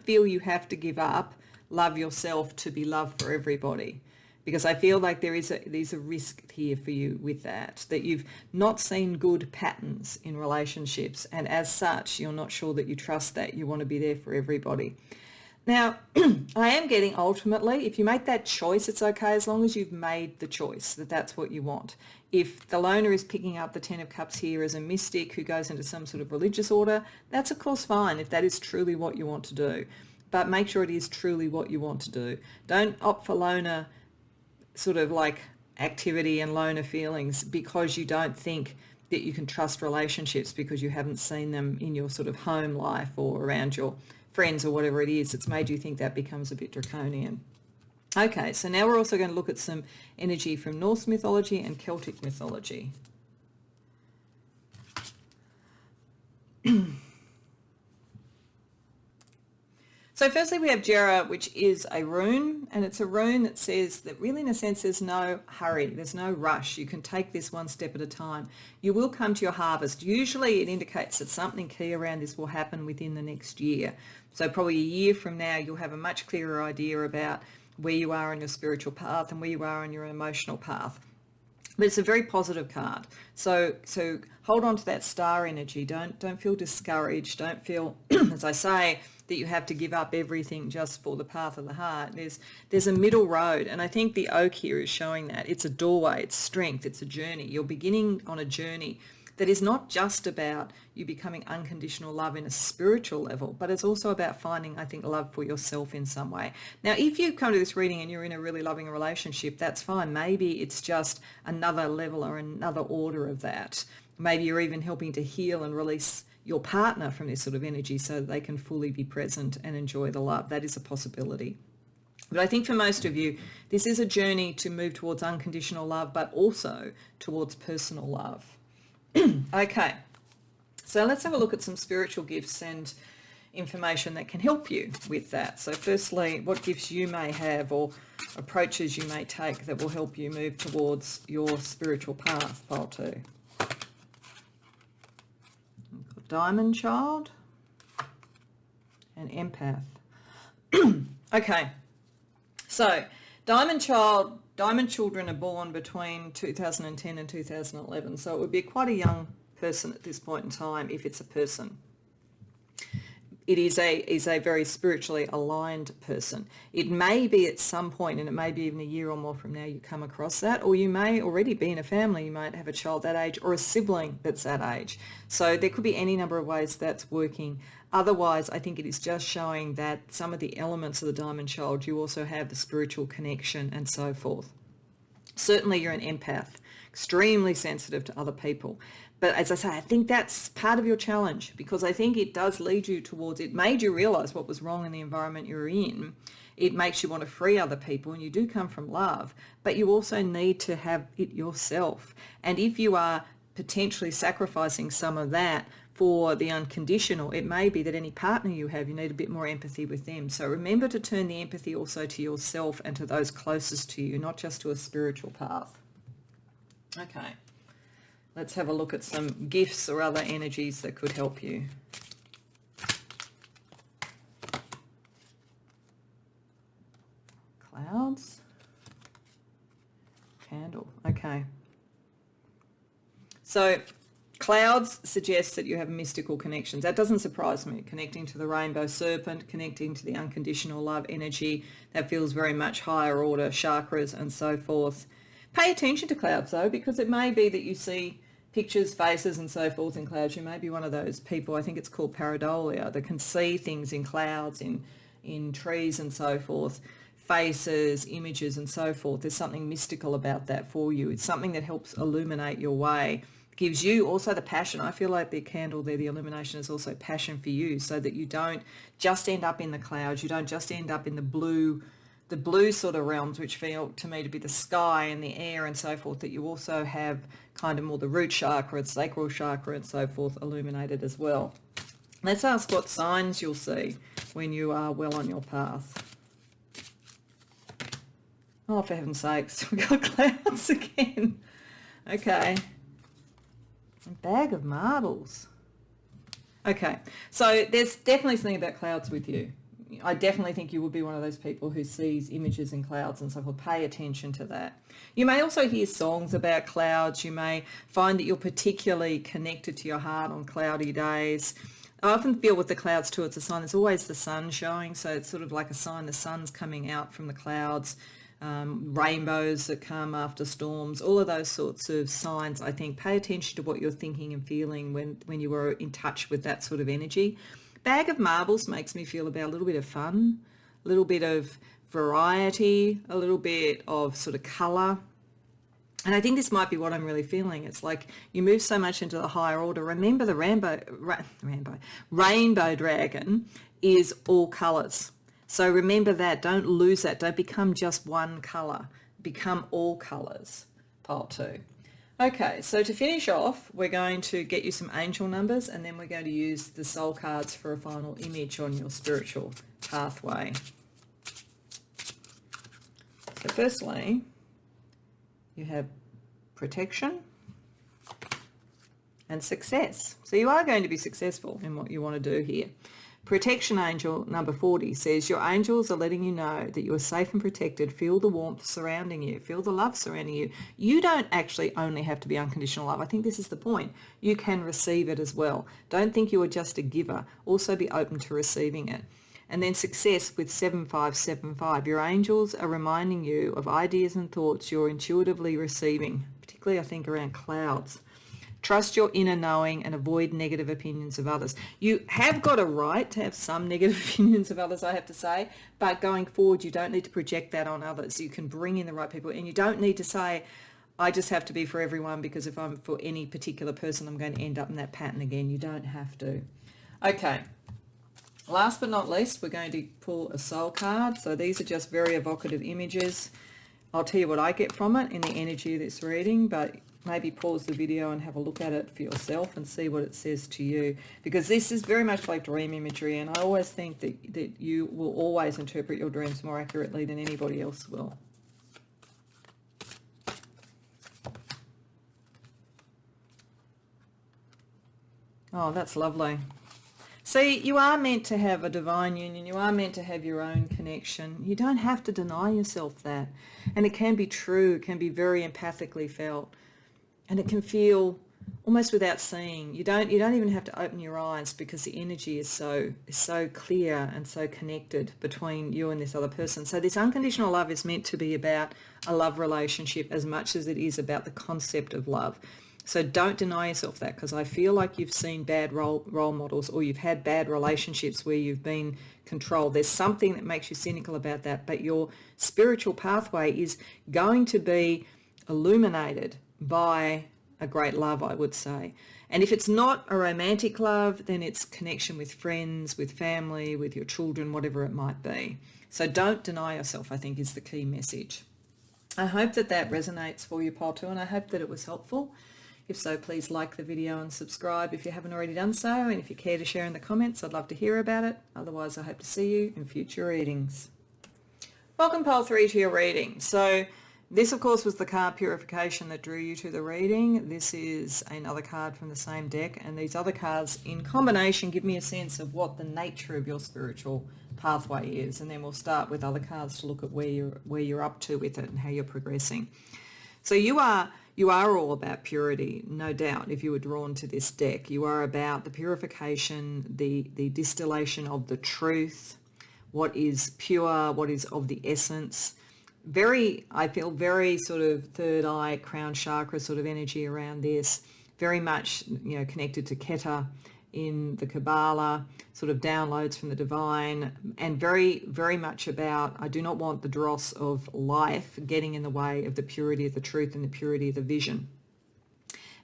feel you have to give up, love yourself to be loved for everybody. Because I feel like there's a risk here for you with that you've not seen good patterns in relationships, and as such, you're not sure that you trust that. You want to be there for everybody. Now, I am getting ultimately, if you make that choice, it's okay as long as you've made the choice that that's what you want. If the Loner is picking up the 10 of Cups here as a mystic who goes into some sort of religious order, that's of course fine if that is truly what you want to do. But make sure it is truly what you want to do. Don't opt for Loner sort of like activity and Loner feelings because you don't think that you can trust relationships because you haven't seen them in your sort of home life or around your friends or whatever it is. It's made you think that becomes a bit draconian. Okay, so now we're also going to look at some energy from Norse mythology and Celtic mythology. So firstly we have Jera, which is a rune, and it's a rune that says that really in a sense there's no hurry, there's no rush. You can take this one step at a time. You will come to your harvest. Usually it indicates that something key around this will happen within the next year. So probably a year from now you'll have a much clearer idea about where you are on your spiritual path and where you are on your emotional path. But it's a very positive card. So hold on to that star energy. Don't feel discouraged. Don't feel, as I say, that you have to give up everything just for the path of the heart. There's a middle road, and I think the oak here is showing that. It's a doorway, it's strength, it's a journey. You're beginning on a journey that is not just about you becoming unconditional love in a spiritual level, but it's also about finding, I think, love for yourself in some way. Now, if you come to this reading and you're in a really loving relationship, that's fine. Maybe it's just another level or another order of that. Maybe you're even helping to heal and release your partner from this sort of energy so that they can fully be present and enjoy the love. That is a possibility. But I think for most of you, this is a journey to move towards unconditional love, but also towards personal love. Okay, so let's have a look at some spiritual gifts and information that can help you with that. So firstly, what gifts you may have or approaches you may take that will help you move towards your spiritual path, pile 2. Diamond Child and Empath. Okay, so Diamond children are born between 2010 and 2011, so it would be quite a young person at this point in time if it's a person. It is a very spiritually aligned person. It may be at some point, and it may be even a year or more from now, you come across that, or you may already be in a family. You might have a child that age or a sibling that's that age. So there could be any number of ways that's working. Otherwise, I think it is just showing that some of the elements of the Diamond Child, you also have the spiritual connection and so forth. Certainly you're an empath, extremely sensitive to other people. But as I say, I think that's part of your challenge, because I think it does lead you towards, it made you realize what was wrong in the environment you're in. It makes you want to free other people, and you do come from love, but you also need to have it yourself. And if you are potentially sacrificing some of that for the unconditional, it may be that any partner you have, you need a bit more empathy with them. So remember to turn the empathy also to yourself and to those closest to you, not just to a spiritual path. Okay. Let's have a look at some gifts or other energies that could help you. Clouds. Candle. Okay. So clouds suggest that you have mystical connections. That doesn't surprise me. Connecting to the rainbow serpent, connecting to the unconditional love energy, that feels very much higher order chakras and so forth. Pay attention to clouds though, because it may be that you see pictures, faces and so forth in clouds. You may be one of those people, I think it's called pareidolia, that can see things in clouds, in trees and so forth, faces, images and so forth. There's something mystical about that for you. It's something that helps illuminate your way. It gives you also the passion. I feel like the candle there, the illumination, is also passion for you, so that you don't just end up in the clouds. You don't just end up in the blue sort of realms, which feel to me to be the sky and the air and so forth, that you also have kind of more the root chakra, sacral chakra and so forth illuminated as well. Let's ask what signs you'll see when you are well on your path. Oh, for heaven's sakes, we've got clouds again. Okay. A bag of marbles. Okay, so there's definitely something about clouds with you. I definitely think you would be one of those people who sees images in clouds and so forth. Pay attention to that. You may also hear songs about clouds. You may find that you're particularly connected to your heart on cloudy days. I often feel with the clouds too, it's a sign. There's always the sun showing, so it's sort of like a sign the sun's coming out from the clouds. Rainbows that come after storms, all of those sorts of signs. I think pay attention to what you're thinking and feeling when you are in touch with that sort of energy. Bag of marbles makes me feel about a little bit of fun, a little bit of variety, a little bit of sort of colour. And I think this might be what I'm really feeling. It's like you move so much into the higher order. Remember the rainbow dragon is all colours. So remember that. Don't lose that. Don't become just one colour. Become all colours. Pile 2. Okay, so to finish off, we're going to get you some angel numbers, and then we're going to use the soul cards for a final image on your spiritual pathway. So firstly, you have protection and success. So you are going to be successful in what you want to do here. Protection angel number 40 says, your angels are letting you know that you are safe and protected. Feel the warmth surrounding you. Feel the love surrounding you. You don't actually only have to be unconditional love. I think this is the point. You can receive it as well. Don't think you are just a giver. Also be open to receiving it. And then success with 7575. Your angels are reminding you of ideas and thoughts you're intuitively receiving, particularly I think around clouds. Trust your inner knowing and avoid negative opinions of others. You have got a right to have some negative opinions of others, I have to say, but going forward, you don't need to project that on others. You can bring in the right people, and you don't need to say, I just have to be for everyone, because if I'm for any particular person, I'm going to end up in that pattern again. You don't have to. Okay. Last but not least, we're going to pull a soul card. So these are just very evocative images. I'll tell you what I get from it in the energy of this reading, but maybe pause the video and have a look at it for yourself and see what it says to you, because this is very much like dream imagery, and I always think that you will always interpret your dreams more accurately than anybody else will. Oh, that's lovely. See, you are meant to have a divine union. You are meant to have your own connection. You don't have to deny yourself that. And it can be true. It can be very empathically felt. And it can feel almost without seeing. You don't even have to open your eyes, because the energy is so clear and so connected between you and this other person. So this unconditional love is meant to be about a love relationship as much as it is about the concept of love. So don't deny yourself that, because I feel like you've seen bad role models, or you've had bad relationships where you've been controlled. There's something that makes you cynical about that, but your spiritual pathway is going to be illuminated by a great love, I would say. And if it's not a romantic love, then it's connection with friends, with family, with your children, whatever it might be. So don't deny yourself, I think, is the key message. I hope that resonates for you, Pile 2, and I hope that it was helpful. If so, please like the video and subscribe if you haven't already done so. And if you care to share in the comments, I'd love to hear about it. Otherwise, I hope to see you in future readings. Welcome, Pile 3, to your reading. So this, of course, was the card Purification that drew you to the reading. This is another card from the same deck. And these other cards in combination give me a sense of what the nature of your spiritual pathway is. And then we'll start with other cards to look at where you're up to with it and how you're progressing. So you are all about purity, no doubt, if you were drawn to this deck. You are about the purification, the distillation of the truth, what is pure, what is of the essence. I feel very sort of third eye, crown chakra sort of energy around this. Very much, connected to Keter in the Kabbalah, sort of downloads from the divine, and very, very much about, I do not want the dross of life getting in the way of the purity of the truth and the purity of the vision.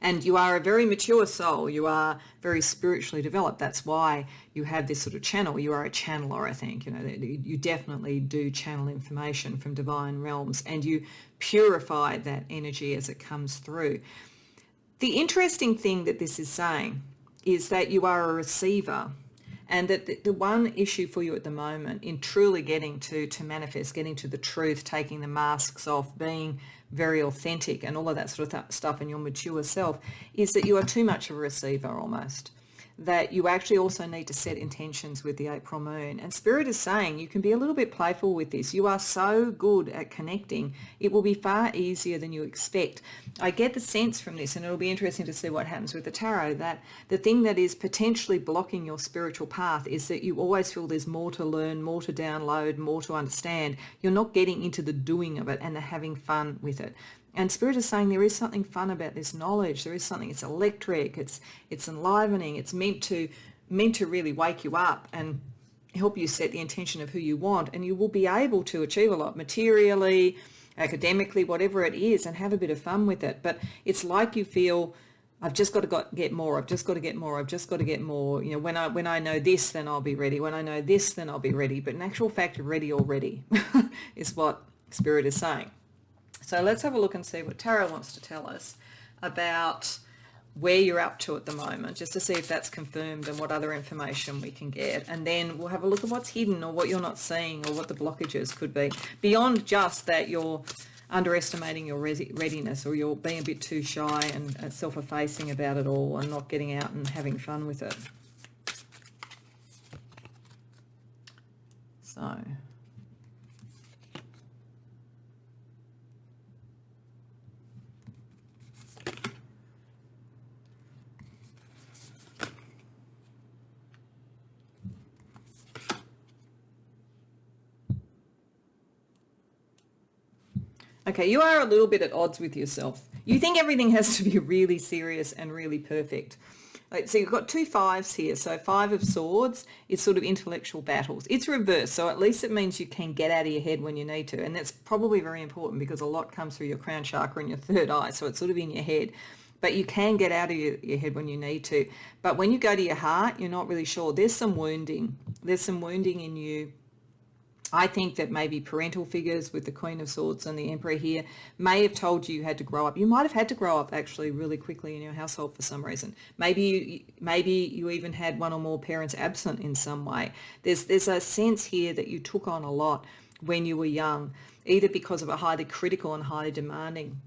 And you are a very mature soul. You are very spiritually developed. That's why you have this sort of channel. You are a channeler, I think. You definitely do channel information from divine realms, and you purify that energy as it comes through. The interesting thing that this is saying is that you are a receiver, and that the one issue for you at the moment in truly getting to manifest, getting to the truth, taking the masks off, being very authentic and all of that sort of stuff in your mature self, is that you are too much of a receiver almost. That you actually also need to set intentions with the April moon. And Spirit is saying you can be a little bit playful with this. You are so good at connecting. It will be far easier than you expect. I get the sense from this, and it'll be interesting to see what happens with the tarot, that the thing that is potentially blocking your spiritual path is that you always feel there's more to learn, more to download, more to understand. You're not getting into the doing of it and the having fun with it. And Spirit is saying there is something fun about this knowledge. There is something, it's electric, it's enlivening, it's meant to really wake you up and help you set the intention of who you want, and you will be able to achieve a lot materially, academically, whatever it is, and have a bit of fun with it. But it's like you feel, I've just got to get more, I've just got to get more, I've just got to get more. When I know this, then I'll be ready. When I know this, then I'll be ready. But in actual fact, you're ready already is what Spirit is saying. So let's have a look and see what Tarot wants to tell us about where you're up to at the moment, just to see if that's confirmed and what other information we can get. And then we'll have a look at what's hidden or what you're not seeing or what the blockages could be. Beyond just that you're underestimating your readiness, or you're being a bit too shy and self-effacing about it all and not getting out and having fun with it. So okay, you are a little bit at odds with yourself. You think everything has to be really serious and really perfect. So you've got 2 5s here. So 5 of Swords is sort of intellectual battles. It's reversed, so at least it means you can get out of your head when you need to. And that's probably very important because a lot comes through your crown chakra and your third eye, so it's sort of in your head. But you can get out of your head when you need to. But when you go to your heart, you're not really sure. There's some wounding. There's some wounding in you. I think that maybe parental figures with the Queen of Swords and the Emperor here may have told you had to grow up. You might have had to grow up actually really quickly in your household for some reason. Maybe you even had one or more parents absent in some way. There's a sense here that you took on a lot when you were young, either because of a highly critical and highly demanding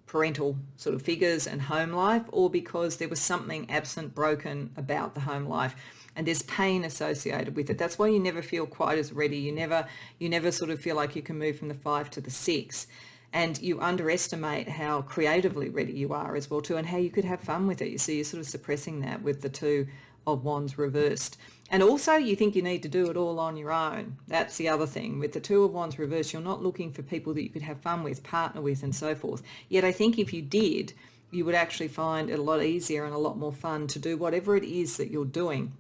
parental sort of figures and home life, or because there was something absent, broken about the home life. And there's pain associated with it. That's why you never feel quite as ready. You never sort of feel like you can move from the 5 to the 6. And you underestimate how creatively ready you are as well too, and how you could have fun with it. You see, you're sort of suppressing that with the 2 of Wands reversed. And also you think you need to do it all on your own. That's the other thing. With the 2 of Wands reversed, you're not looking for people that you could have fun with, partner with, and so forth. Yet I think if you did, you would actually find it a lot easier and a lot more fun to do whatever it is that you're doing.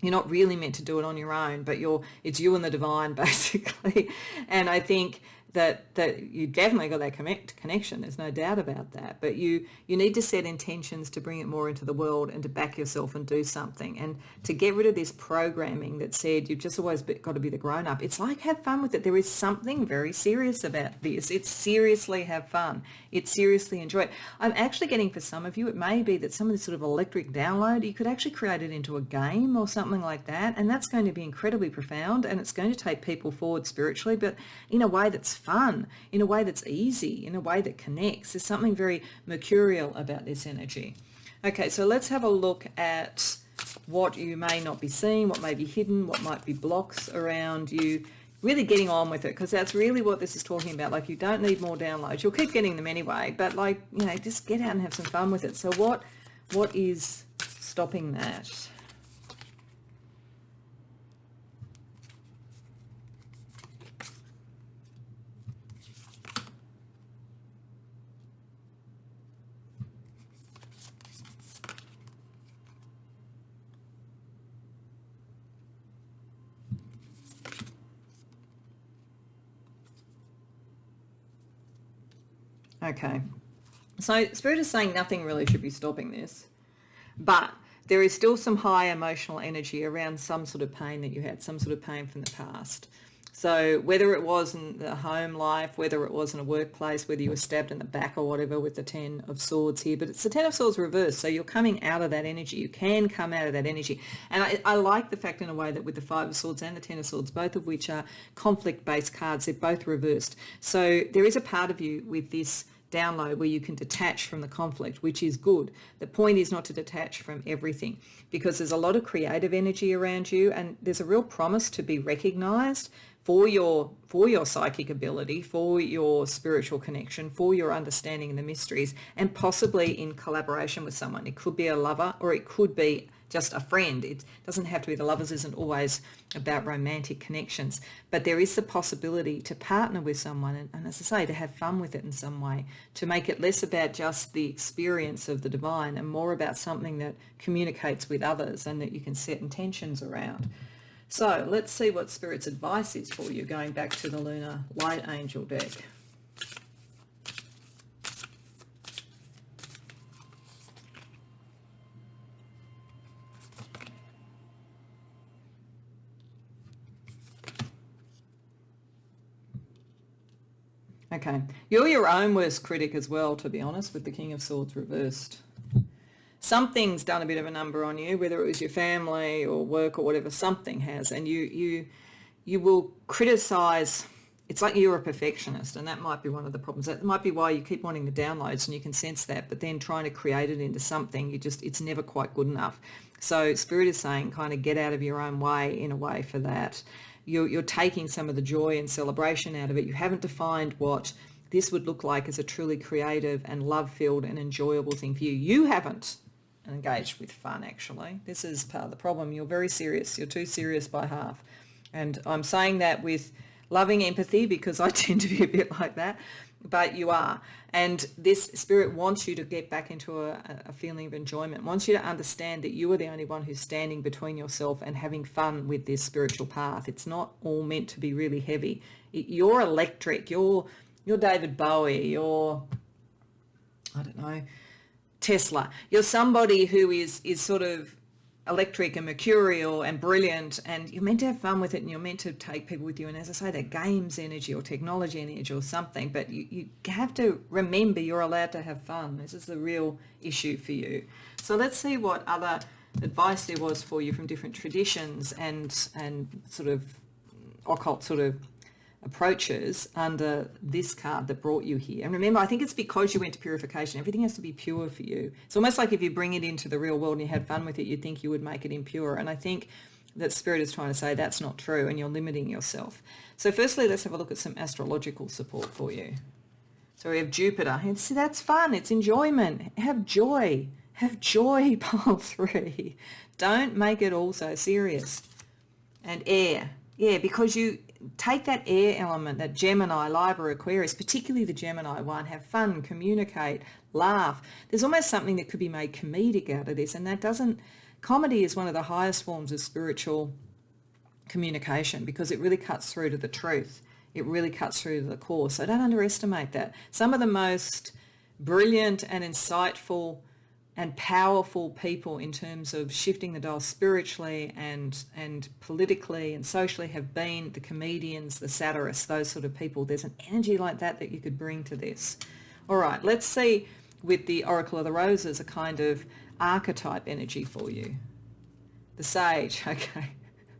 You're not really meant to do it on your own, but it's you and the divine basically. And I think that you definitely got that connection. There's no doubt about that. But you need to set intentions to bring it more into the world and to back yourself and do something. And to get rid of this programming that said you've just always got to be the grown-up. It's like have fun with it. There is something very serious about this. It's seriously have fun. It's seriously enjoy it. I'm actually getting for some of you, it may be that some of this sort of electric download, you could actually create it into a game or something like that. And that's going to be incredibly profound, and it's going to take people forward spiritually, but in a way that's fun, in a way that's easy, in a way that connects. There's something very mercurial about this energy. Okay, so let's have a look at what you may not be seeing, what may be hidden, what might be blocks around you. Really getting on with it, because that's really what this is talking about. Like, you don't need more downloads. You'll keep getting them anyway, but like, just get out and have some fun with it. So what is stopping that? Okay, so Spirit is saying nothing really should be stopping this, but there is still some high emotional energy around some sort of pain that you had, some sort of pain from the past. So whether it was in the home life, whether it was in a workplace, whether you were stabbed in the back or whatever with the 10 of Swords here, but it's the 10 of Swords reversed, so you're coming out of that energy. You can come out of that energy. And I like the fact in a way that with the 5 of Swords and the 10 of Swords, both of which are conflict-based cards, they're both reversed. So there is a part of you with this download where you can detach from the conflict, which is good. The point is not to detach from everything, because there's a lot of creative energy around you, and there's a real promise to be recognized for your psychic ability, for your spiritual connection, for your understanding of the mysteries, and possibly in collaboration with someone. It could be a lover, or it could be just a friend. It doesn't have to be. The lovers isn't always about romantic connections, but there is the possibility to partner with someone and as I say, to have fun with it in some way, to make it less about just the experience of the divine and more about something that communicates with others and that you can set intentions around. So let's see what Spirit's advice is for you, going back to the Lunar Light Angel deck. Okay, you're your own worst critic as well, to be honest, with the King of Swords reversed. Something's done a bit of a number on you, whether it was your family or work or whatever, something has, and you will criticize. It's like you're a perfectionist, and that might be one of the problems. That might be why you keep wanting the downloads, and you can sense that, but then trying to create it into something, it's never quite good enough. So Spirit is saying kind of get out of your own way in a way for that. you're taking some of the joy and celebration out of it. You haven't defined what this would look like as a truly creative and love-filled and enjoyable thing for you. You haven't engaged with fun, actually. This is part of the problem. You're very serious. You're too serious by half. And I'm saying that with loving empathy because I tend to be a bit like that, but you are. And this spirit wants you to get back into a feeling of enjoyment, wants you to understand that you are the only one who's standing between yourself and having fun with this spiritual path. It's not all meant to be really heavy. You're electric. You're David Bowie. You're, I don't know, Tesla. You're somebody who is sort of electric and mercurial and brilliant, and you're meant to have fun with it, and you're meant to take people with you. And as I say, that games energy or technology energy or something, but you have to remember you're allowed to have fun. This is the real issue for you. So let's see what other advice there was for you from different traditions and sort of occult sort of approaches under this card that brought you here. And remember, I think it's because you went to purification. Everything has to be pure for you. It's almost like if you bring it into the real world and you had fun with it, you'd think you would make it impure. And I think that Spirit is trying to say that's not true and you're limiting yourself. So firstly, let's have a look at some astrological support for you. So we have Jupiter. And see, that's fun. It's enjoyment. Have joy. Have joy, pile 3. Don't make it all so serious. And air. Yeah, because you take that air element, that Gemini, Libra, Aquarius, particularly the Gemini one, have fun, communicate, laugh. There's almost something that could be made comedic out of this, and that doesn't... Comedy is one of the highest forms of spiritual communication because it really cuts through to the truth. It really cuts through to the core, so don't underestimate that. Some of the most brilliant and insightful and powerful people in terms of shifting the dial spiritually and politically and socially have been the comedians, the satirists, those sort of people. There's an energy like that that you could bring to this. All right, let's see with the Oracle of the Roses a kind of archetype energy for you. The Sage, okay.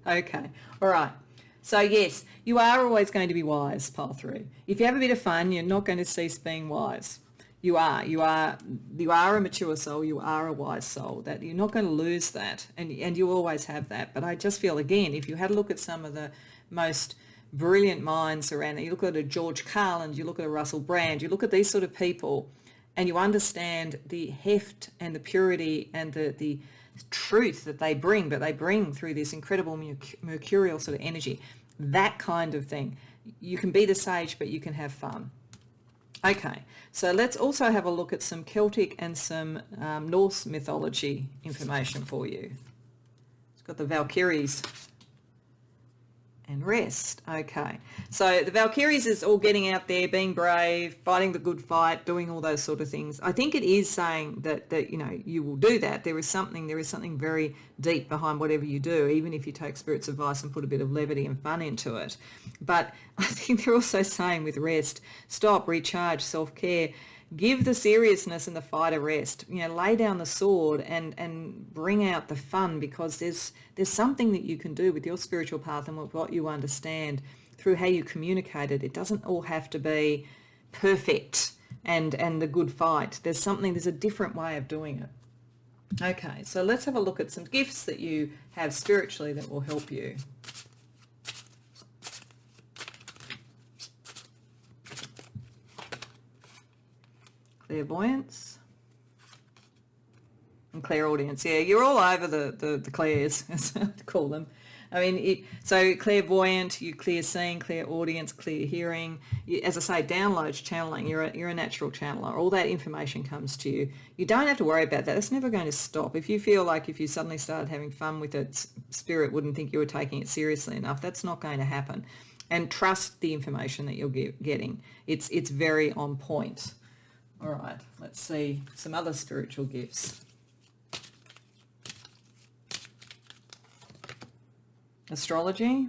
Okay, all right. So yes, you are always going to be wise, pile 3. If you have a bit of fun, you're not going to cease being wise. You are a mature soul. You are a wise soul. That you're not going to lose that, and you always have that. But I just feel, again, if you had a look at some of the most brilliant minds around there, you look at a George Carlin, you look at a Russell Brand, you look at these sort of people, and you understand the heft and the purity and the truth that they bring, but they bring through this incredible mercurial sort of energy. That kind of thing. You can be the sage, but you can have fun. Okay, so let's also have a look at some Celtic and some Norse mythology information for you. It's got the Valkyries and rest. Okay, so the Valkyries is all getting out there, being brave, fighting the good fight, doing all those sort of things. I think it is saying that you know, you will do that. There is something very deep behind whatever you do, even if you take Spirit's advice and put a bit of levity and fun into it. But I think they're also saying with rest, stop, recharge, self-care, give the seriousness and the fight a rest. You know, lay down the sword and bring out the fun, because there's something that you can do with your spiritual path and with what you understand through how you communicate it. It doesn't all have to be perfect and the good fight. There's a different way of doing it. Okay, so let's have a look at some gifts that you have spiritually that will help you. Clairvoyance and clairaudience. Yeah, you're all over the clairs, as I call them. I mean, so clairvoyant, you clear seeing, clairaudience, clear hearing. As I say, downloads, channeling. You're a natural channeler. All that information comes to you. You don't have to worry about that. That's never going to stop. If you feel like if you suddenly started having fun with it, Spirit wouldn't think you were taking it seriously enough. That's not going to happen. And trust the information that you're getting. It's very on point. All right, let's see some other spiritual gifts. Astrology.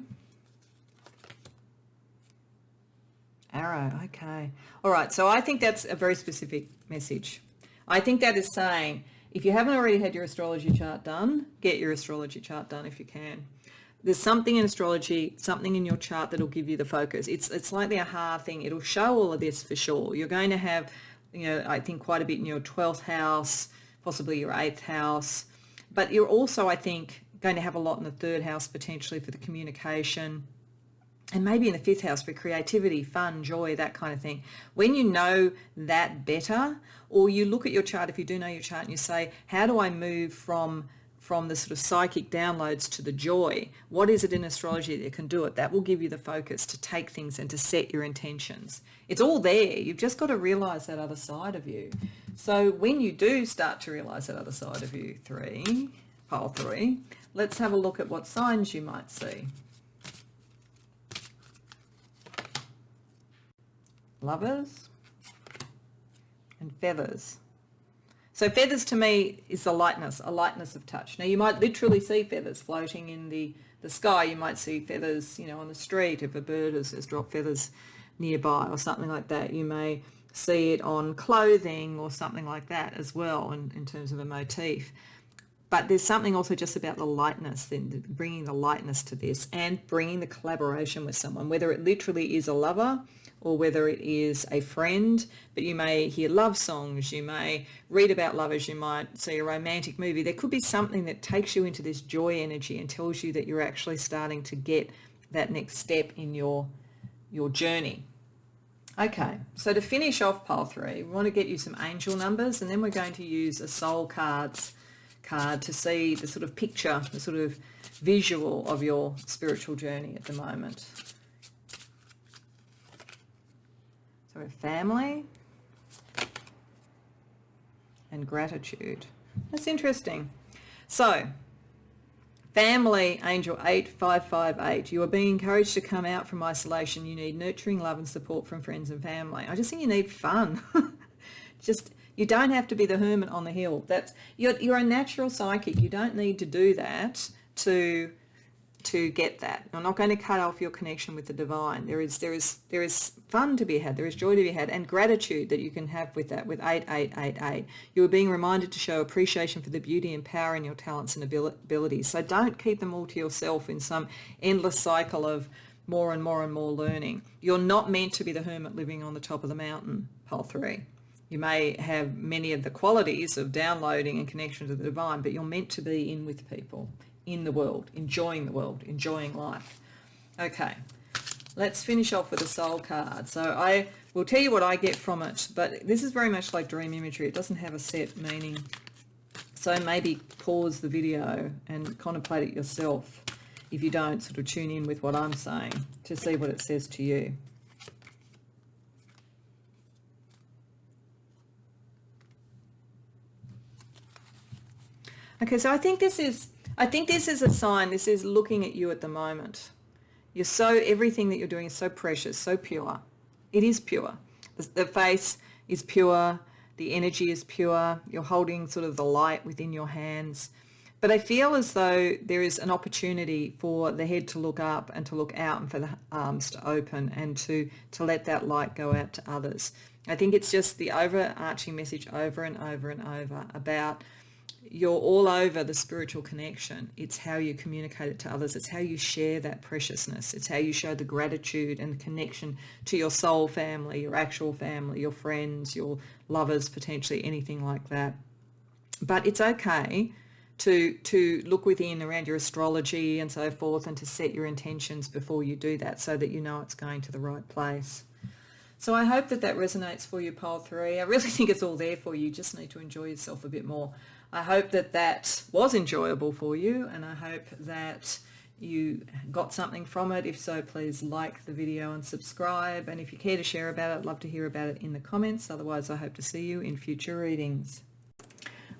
Arrow, okay. All right, so I think that's a very specific message. I think that is saying, if you haven't already had your astrology chart done, get your astrology chart done if you can. There's something in astrology, something in your chart that'll give you the focus. It's like the aha thing. It'll show all of this for sure. You're going to have, you know, I think quite a bit in your 12th house, possibly your 8th house. But you're also, I think, going to have a lot in the 3rd house potentially for the communication. And maybe in the 5th house for creativity, fun, joy, that kind of thing. When you know that better, or you look at your chart, if you do know your chart, and you say, how do I move from the sort of psychic downloads to the joy? What is it in astrology that can do it? That will give you the focus to take things and to set your intentions. It's all there. You've just got to realise that other side of you. So when you do start to realise that other side of you, pile 3, let's have a look at what signs you might see. Lovers and feathers. So feathers to me is a lightness of touch. Now you might literally see feathers floating in the sky. You might see feathers, on the street if a bird has dropped feathers nearby or something like that. You may see it on clothing or something like that as well in terms of a motif. But there's something also just about the lightness, then bringing the lightness to this and bringing the collaboration with someone, whether it literally is a lover or whether it is a friend. But you may hear love songs, you may read about lovers, you might see a romantic movie. There could be something that takes you into this joy energy and tells you that you're actually starting to get that next step in your journey. Okay, so to finish off pile 3, we want to get you some angel numbers, and then we're going to use a soul card to see the sort of picture, the sort of visual of your spiritual journey at the moment. So family and gratitude. That's interesting. So family, angel 8558. You are being encouraged to come out from isolation. You need nurturing love and support from friends and family. I just think you need fun. You don't have to be the hermit on the hill. You're a natural psychic. You don't need to do that to get that. I'm not going to cut off your connection with the divine. There is fun to be had. There is joy to be had, and gratitude that you can have with that. With 8888, you are being reminded to show appreciation for the beauty and power in your talents and abilities. So don't keep them all to yourself in some endless cycle of more and more and more learning. You're not meant to be the hermit living on the top of the mountain, pile 3. You may have many of the qualities of downloading and connection to the divine, but you're meant to be in with people, in the world, enjoying life. Okay, let's finish off with a soul card. So I will tell you what I get from it, but this is very much like dream imagery. It doesn't have a set meaning. So maybe pause the video and contemplate it yourself if you don't sort of tune in with what I'm saying to see what it says to you. Okay, so I think this is a sign. This is looking at you at the moment. Everything that you're doing is so precious, so pure. It is pure. The face is pure. The energy is pure. You're holding sort of the light within your hands. But I feel as though there is an opportunity for the head to look up and to look out, and for the arms to open and to let that light go out to others. I think it's just the overarching message over and over and over about you're all over the spiritual connection. It's how you communicate it to others. It's how you share that preciousness. It's how you show the gratitude and the connection to your soul family, your actual family, your friends, your lovers, potentially anything like that. But it's okay to look within around your astrology and so forth, and to set your intentions before you do that, so that you know it's going to the right place. So I hope that resonates for you, pile 3. I really think it's all there for you. You just need to enjoy yourself a bit more. I hope that was enjoyable for you, and I hope that you got something from it. If so, please like the video and subscribe. And if you care to share about it, I'd love to hear about it in the comments. Otherwise, I hope to see you in future readings.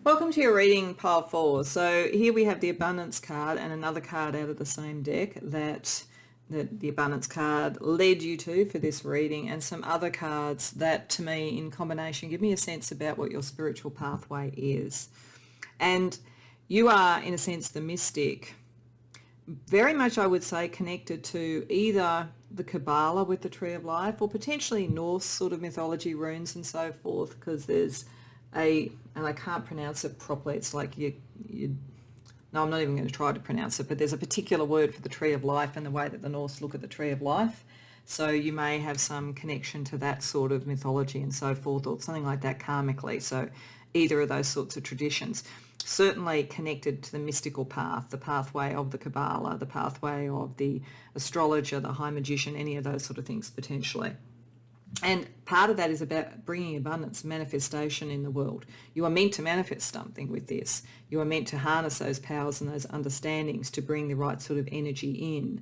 Welcome to your reading, pile 4. So here we have the abundance card and another card out of the same deck that the abundance card led you to for this reading, and some other cards that to me in combination give me a sense about what your spiritual pathway is. And you are, in a sense, the mystic, very much, I would say, connected to either the Kabbalah with the Tree of Life, or potentially Norse sort of mythology, runes and so forth, because there's and I can't pronounce it properly, it's like no, I'm not even going to try to pronounce it, but there's a particular word for the Tree of Life and the way that the Norse look at the Tree of Life. So you may have some connection to that sort of mythology and so forth, or something like that karmically. So either of those sorts of traditions. certainly connected to the mystical path, the pathway of the Kabbalah, the pathway of the astrologer, the high magician, any of those sort of things potentially. And part of that is about bringing abundance, manifestation in the world. You are meant to manifest something with this. You are meant to harness those powers and those understandings to bring the right sort of energy in.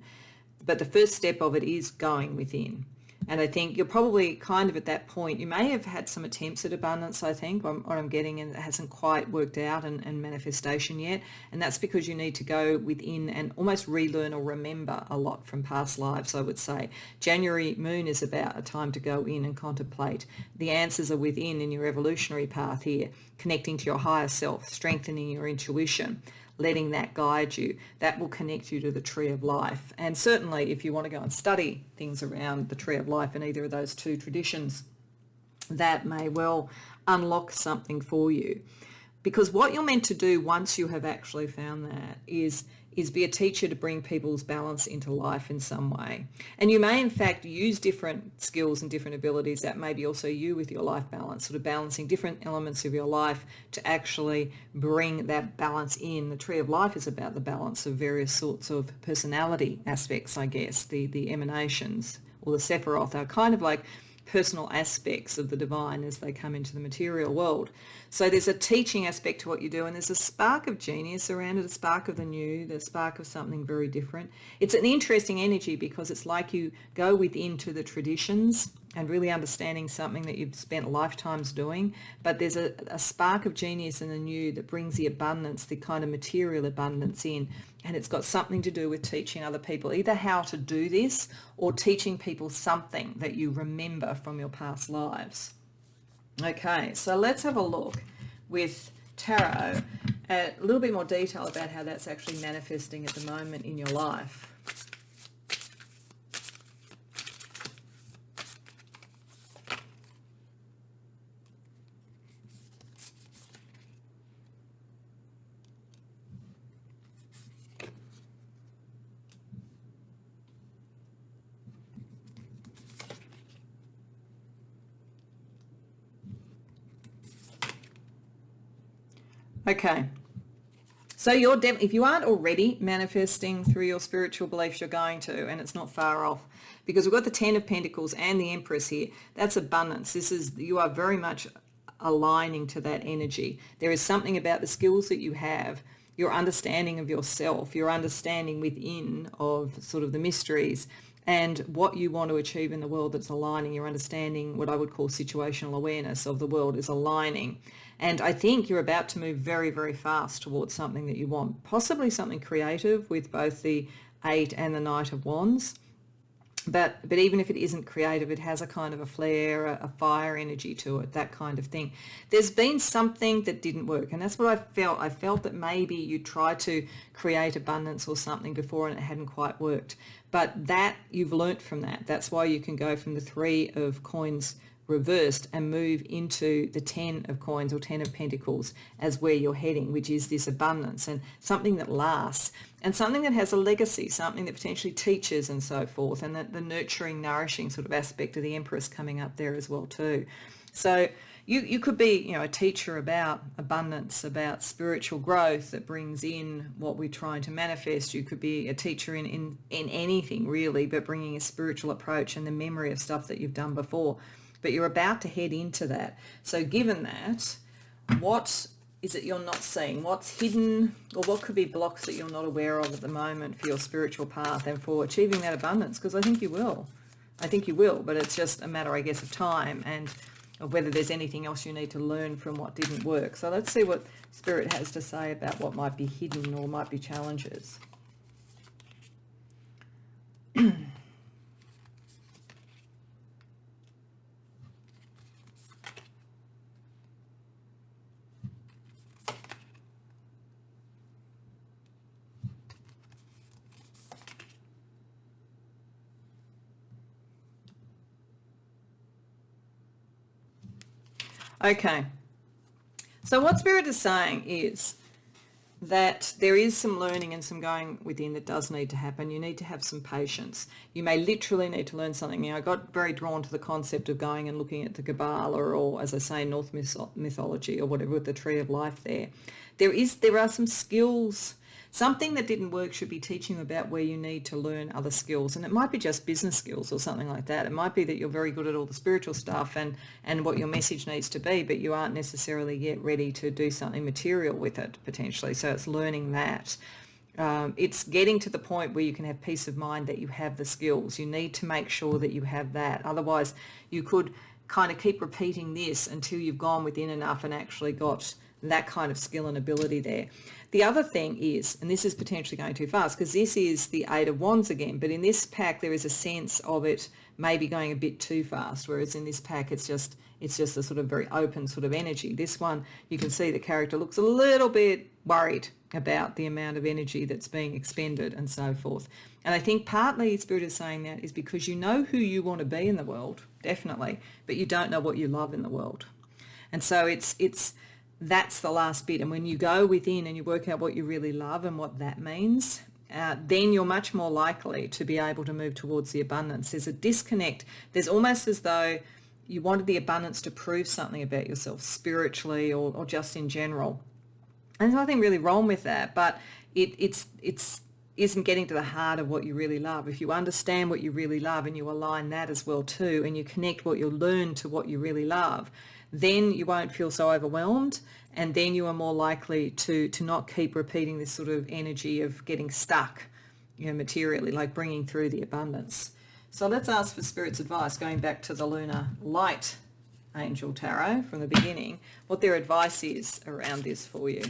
But the first step of it is going within. And I think you're probably kind of at that point. You may have had some attempts at abundance, I think, what I'm getting, and it hasn't quite worked out and manifestation yet. And that's because you need to go within and almost relearn or remember a lot from past lives, I would say. January moon is about a time to go in and contemplate. The answers are within in your evolutionary path here, connecting to your higher self, strengthening your intuition, letting that guide you. That will connect you to the tree of life. And certainly if you want to go and study things around the tree of life in either of those two traditions, that may well unlock something for you. Because what you're meant to do once you have actually found that is be a teacher to bring people's balance into life in some way. And you may in fact use different skills and different abilities, that may be also you with your life balance, sort of balancing different elements of your life to actually bring that balance in. The tree of life is about the balance of various sorts of personality aspects, I guess. The emanations or the Sephiroth are kind of like personal aspects of the divine as they come into the material world. So there's a teaching aspect to what you do, and there's a spark of genius around it, a spark of the new, the spark of something very different. It's an interesting energy because it's like you go within to the traditions and really understanding something that you've spent lifetimes doing, but there's a spark of genius in the new that brings the abundance, the kind of material abundance in, and it's got something to do with teaching other people either how to do this or teaching people something that you remember from your past lives. Okay, so let's have a look with tarot at a little bit more detail about how that's actually manifesting at the moment in your life. Okay, so you're if you aren't already manifesting through your spiritual beliefs, you're going to, and it's not far off, because we've got the Ten of Pentacles and the Empress here. That's abundance. You are very much aligning to that energy. There is something about the skills that you have, your understanding of yourself, your understanding within of sort of the mysteries and what you want to achieve in the world that's aligning. Your understanding, what I would call situational awareness of the world, is aligning. And I think you're about to move very, very fast towards something that you want, possibly something creative with both the Eight and the Knight of Wands. But even if it isn't creative, it has a kind of a flare, a fire energy to it, that kind of thing. There's been something that didn't work, and that's what I felt. I felt that maybe you tried to create abundance or something before and it hadn't quite worked. But that, you've learnt from that. That's why you can go from the Three of Coins reversed and move into the Ten of Coins or Ten of Pentacles as where you're heading, which is this abundance and something that lasts and something that has a legacy, something that potentially teaches and so forth, and the nurturing, nourishing sort of aspect of the Empress coming up there as well too. So you could be, a teacher about abundance, about spiritual growth that brings in what we're trying to manifest. You could be a teacher in anything really, but bringing a spiritual approach and the memory of stuff that you've done before. But you're about to head into that. So given that, what is it you're not seeing? What's hidden, or what could be blocks that you're not aware of at the moment for your spiritual path and for achieving that abundance? Because I think you will. But it's just a matter, I guess, of time and of whether there's anything else you need to learn from what didn't work. So let's see what Spirit has to say about what might be hidden or might be challenges. Okay, so what Spirit is saying is that there is some learning and some going within that does need to happen. You need to have some patience. You may literally need to learn something. I got very drawn to the concept of going and looking at the Kabbalah or, as I say, Norse mythology or whatever with the Tree of Life there. There are some skills. Something that didn't work should be teaching you about where you need to learn other skills. And it might be just business skills or something like that. It might be that you're very good at all the spiritual stuff and what your message needs to be, but you aren't necessarily yet ready to do something material with it, potentially. So it's learning that. It's getting to the point where you can have peace of mind that you have the skills. You need to make sure that you have that. Otherwise, you could kind of keep repeating this until you've gone within enough and actually got that kind of skill and ability there. The other thing is, and this is potentially going too fast because this is the Eight of Wands again, but in this pack there is a sense of it maybe going a bit too fast, whereas in this pack it's just a sort of very open sort of energy. This one, you can see the character looks a little bit worried about the amount of energy that's being expended and so forth. And I think partly Spirit is saying that is because you know who you want to be in the world, definitely, but you don't know what you love in the world. And so that's the last bit. And when you go within and you work out what you really love and what that means, then you're much more likely to be able to move towards the abundance. There's a disconnect. There's almost as though you wanted the abundance to prove something about yourself spiritually or just in general. And there's nothing really wrong with that, but it isn't getting to the heart of what you really love. If you understand what you really love and you align that as well too, and you connect what you learn to what you really love, then you won't feel so overwhelmed, and then you are more likely to not keep repeating this sort of energy of getting stuck, materially, like bringing through the abundance. So let's ask for Spirit's advice, going back to the Lunar Light Angel Tarot from the beginning, what their advice is around this for you.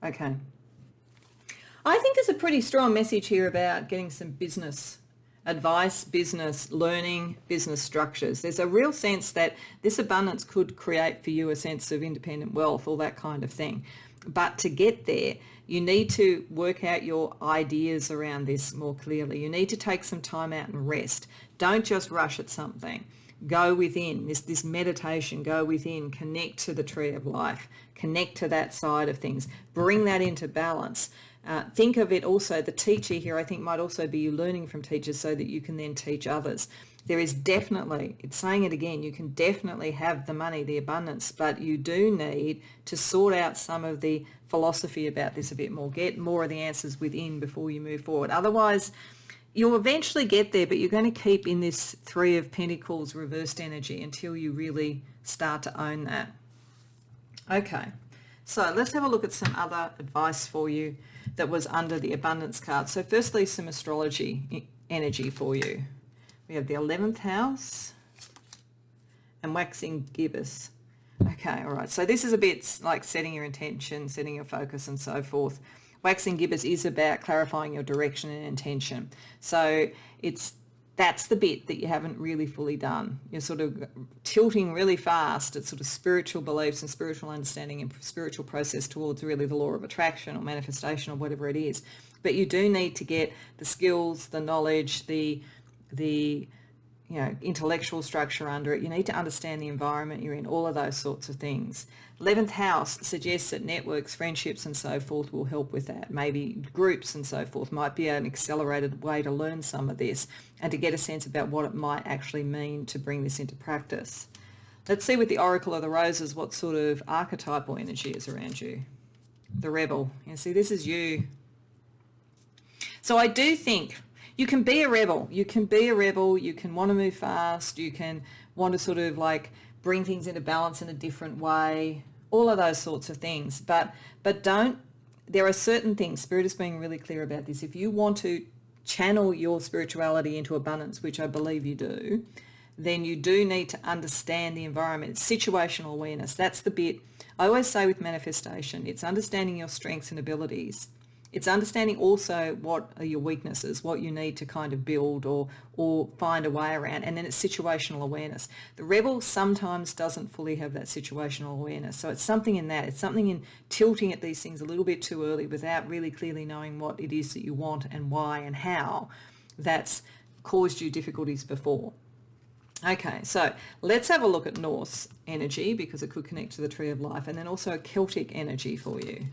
Okay. I think there's a pretty strong message here about getting some business advice, business learning, business structures. There's a real sense that this abundance could create for you a sense of independent wealth, all that kind of thing. But to get there, you need to work out your ideas around this more clearly. You need to take some time out and rest. Don't just rush at something. Go within, this meditation, go within, connect to the Tree of Life, connect to that side of things, bring that into balance. Think of it also, the teacher here I think might also be you learning from teachers so that you can then teach others. There is definitely, it's saying it again, you can definitely have the money, the abundance, but you do need to sort out some of the philosophy about this a bit more, get more of the answers within before you move forward. Otherwise, you'll eventually get there, but you're going to keep in this Three of Pentacles reversed energy until you really start to own that. Okay, so let's have a look at some other advice for you that was under the abundance card. So firstly, some astrology energy for you. We have the 11th house and waxing gibbous. Okay, all right. So this is a bit like setting your intention, setting your focus and so forth. Waxing gibbous is about clarifying your direction and intention. So that's the bit that you haven't really fully done. You're sort of tilting really fast at sort of spiritual beliefs and spiritual understanding and spiritual process towards really the law of attraction or manifestation or whatever it is. But you do need to get the skills, the knowledge, the intellectual structure under it. You need to understand the environment you're in, all of those sorts of things. 11th house suggests that networks, friendships and so forth will help with that. Maybe groups and so forth might be an accelerated way to learn some of this and to get a sense about what it might actually mean to bring this into practice. Let's see with the Oracle of the Roses what sort of archetypal energy is around you. The Rebel. See, this is you. So I do think you can be a rebel. You can be a rebel. You can want to move fast. You can want to sort of like bring things into balance in a different way, all of those sorts of things. But there are certain things, Spirit is being really clear about this. If you want to channel your spirituality into abundance, which I believe you do, then you do need to understand the environment. It's situational awareness. That's the bit I always say with manifestation. It's understanding your strengths and abilities It's understanding also what are your weaknesses, what you need to kind of build or find a way around. And then it's situational awareness. The rebel sometimes doesn't fully have that situational awareness. So it's something in that. It's something in tilting at these things a little bit too early without really clearly knowing what it is that you want and why and how that's caused you difficulties before. Okay, so let's have a look at Norse energy because it could connect to the Tree of Life, and then also a Celtic energy for you.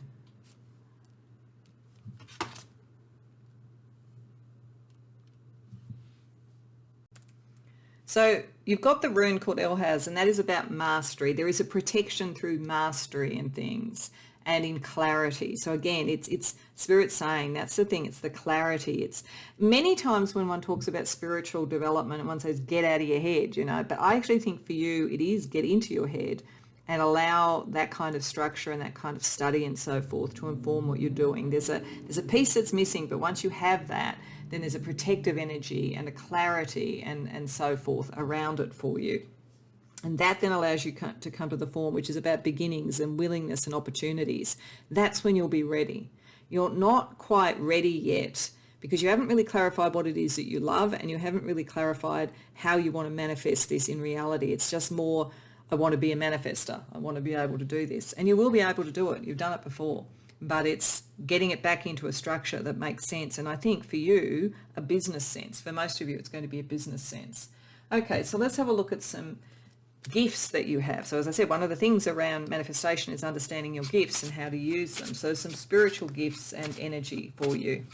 So you've got the rune called Elhaz, and that is about mastery. There is a protection through mastery in things and in clarity. So again, it's Spirit saying that's the thing. It's the clarity. It's many times when one talks about spiritual development and one says, get out of your head, you know, but I actually think for you, it is get into your head and allow that kind of structure and that kind of study and so forth to inform what you're doing. There's a piece that's missing, but once you have that, then there's a protective energy and a clarity and so forth around it for you. And that then allows you to come to the form, which is about beginnings and willingness and opportunities. That's when you'll be ready. You're not quite ready yet because you haven't really clarified what it is that you love and you haven't really clarified how you want to manifest this in reality. It's just more, I want to be a manifester. I want to be able to do this. And you will be able to do it. You've done it before. But it's getting it back into a structure that makes sense. And I think for you, a business sense. For most of you, it's going to be a business sense. Okay, so let's have a look at some gifts that you have. So as I said, one of the things around manifestation is understanding your gifts and how to use them. So some spiritual gifts and energy for you.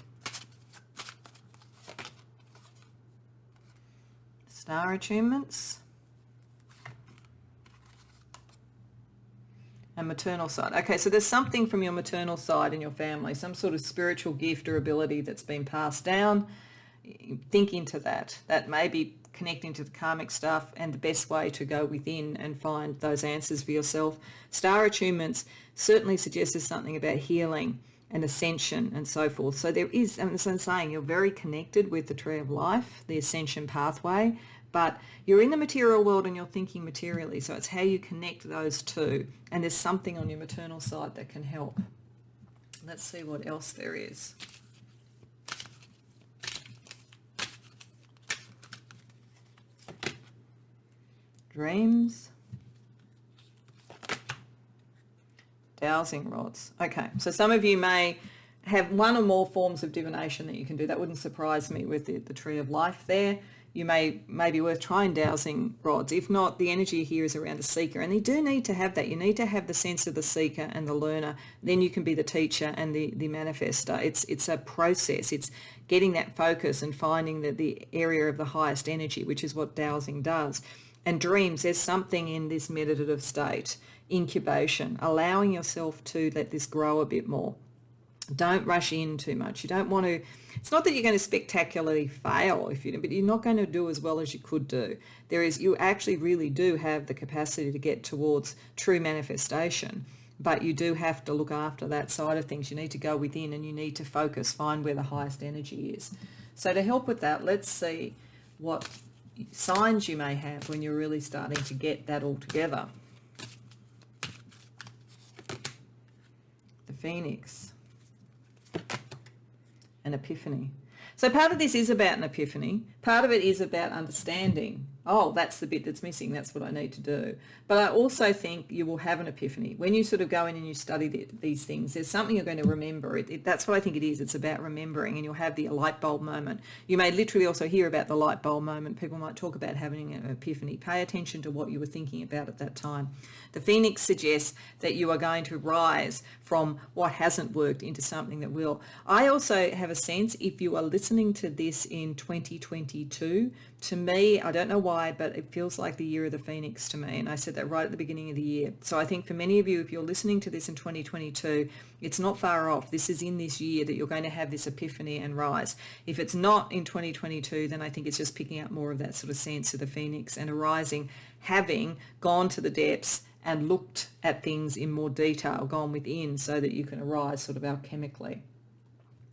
Star attunements. And maternal side. Okay, so there's something from your maternal side in your family, some sort of spiritual gift or ability that's been passed down. Think into that. That may be connecting to the karmic stuff and the best way to go within and find those answers for yourself. Star attunements certainly suggests there's something about healing and ascension and so forth. So there is, and as I'm saying, you're very connected with the Tree of Life, the ascension pathway, but you're in the material world and you're thinking materially. So it's how you connect those two. And there's something on your maternal side that can help. Let's see what else there is. Dreams. Dowsing rods. Okay, so some of you may have one or more forms of divination that you can do. That wouldn't surprise me with the Tree of Life there. You may be worth trying dowsing rods. If not, the energy here is around a seeker. And you do need to have that. You need to have the sense of the seeker and the learner. Then you can be the teacher and the manifester. It's a process. It's getting that focus and finding the area of the highest energy, which is what dowsing does. And dreams, there's something in this meditative state, incubation, allowing yourself to let this grow a bit more. Don't rush in too much. You don't want to, it's not that you're going to spectacularly fail but you're not going to do as well as you could do. You actually really do have the capacity to get towards true manifestation, but you do have to look after that side of things. You need to go within and you need to focus, find where the highest energy is. So to help with that, let's see what signs you may have when you're really starting to get that all together. The Phoenix. An epiphany. So part of this is about an epiphany. Part of it is about understanding. Oh, that's the bit that's missing. That's what I need to do. But I also think you will have an epiphany. When you sort of go in and you study these things, there's something you're going to remember. That's what I think it is. It's about remembering, and you'll have the light bulb moment. You may literally also hear about the light bulb moment. People might talk about having an epiphany. Pay attention to what you were thinking about at that time. The Phoenix suggests that you are going to rise from what hasn't worked into something that will. I also have a sense, if you are listening to this in 2022, to me, I don't know why, but it feels like the year of the Phoenix to me. And I said that right at the beginning of the year. So I think for many of you, if you're listening to this in 2022, it's not far off. This is in this year that you're going to have this epiphany and rise. If it's not in 2022, then I think it's just picking up more of that sort of sense of the Phoenix and arising, having gone to the depths and looked at things in more detail, gone within, so that you can arise sort of alchemically.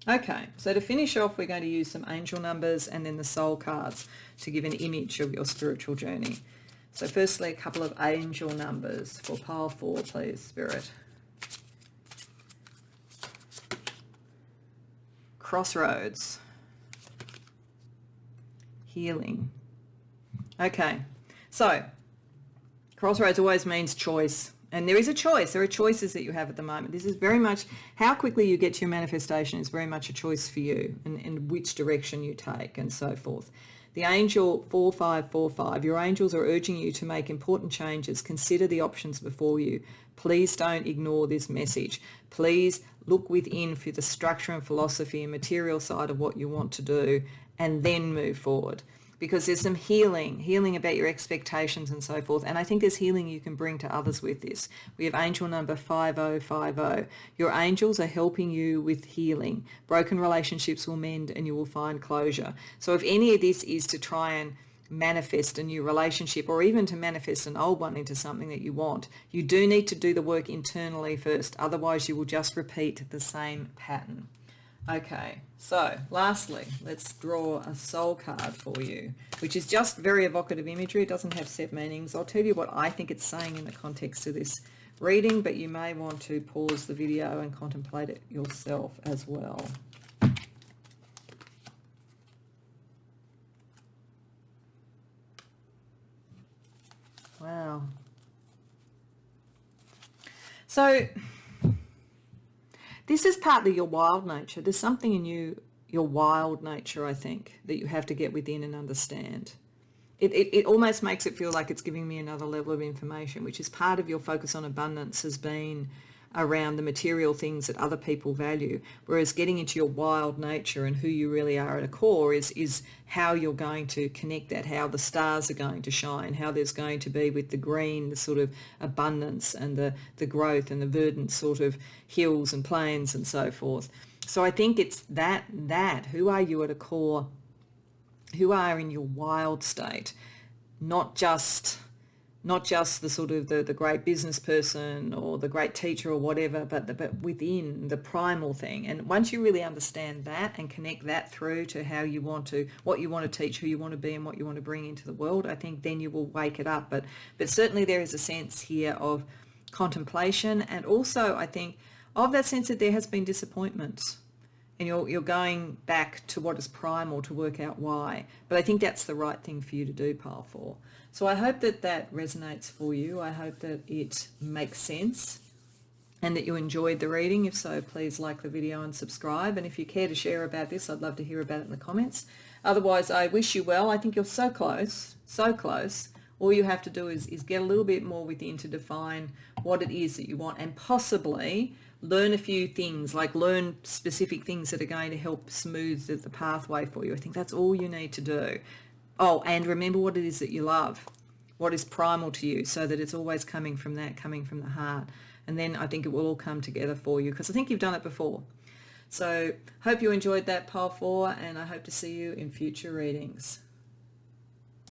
Okay, so to finish off, we're going to use some angel numbers and then the soul cards to give an image of your spiritual journey. So firstly, a couple of angel numbers for pile 4, please, Spirit. Crossroads. Healing. Okay, so crossroads always means choice. And there is a choice. There are choices that you have at the moment. This is very much how quickly you get to your manifestation is very much a choice for you, and which direction you take and so forth. The angel 4545, your angels are urging you to make important changes. Consider the options before you. Please don't ignore this message. Please look within for the structure and philosophy and material side of what you want to do, and then move forward. Because there's some healing about your expectations and so forth. And I think there's healing you can bring to others with this. We have angel number 5050. Your angels are helping you with healing. Broken relationships will mend and you will find closure. So if any of this is to try and manifest a new relationship, or even to manifest an old one into something that you want, you do need to do the work internally first. Otherwise, you will just repeat the same pattern. Okay, so lastly, let's draw a soul card for you, which is just very evocative imagery. It doesn't have set meanings. I'll tell you what I think it's saying in the context of this reading, but you may want to pause the video and contemplate it yourself as well. Wow. So this is partly your wild nature. There's something in you, your wild nature, I think, that you have to get within and understand. It almost makes it feel like it's giving me another level of information, which is part of your focus on abundance has been around the material things that other people value, whereas getting into your wild nature and who you really are at a core is how you're going to connect that, how the stars are going to shine, how there's going to be with the green, the sort of abundance and the growth, and the verdant sort of hills and plains and so forth. So I think it's that who are you at a core, who are in your wild state, not just the sort of the great business person or the great teacher or whatever, but within the primal thing. And once you really understand that and connect that through to how you want to, what you want to teach, who you want to be and what you want to bring into the world, I think then you will wake it up. But certainly there is a sense here of contemplation, and also I think of that sense that there has been disappointment. And you're going back to what is primal to work out why. But I think that's the right thing for you to do, Pile 4. So I hope that resonates for you. I hope that it makes sense and that you enjoyed the reading. If so, please like the video and subscribe. And if you care to share about this, I'd love to hear about it in the comments. Otherwise, I wish you well. I think you're so close, so close. All you have to do is get a little bit more within to define what it is that you want, and possibly learn a few things, like learn specific things that are going to help smooth the pathway for you. I think that's all you need to do. Oh, and remember what it is that you love, what is primal to you, so that it's always coming from the heart. And then I think it will all come together for you, because I think you've done it before. So hope you enjoyed that, Pile 4, and I hope to see you in future readings.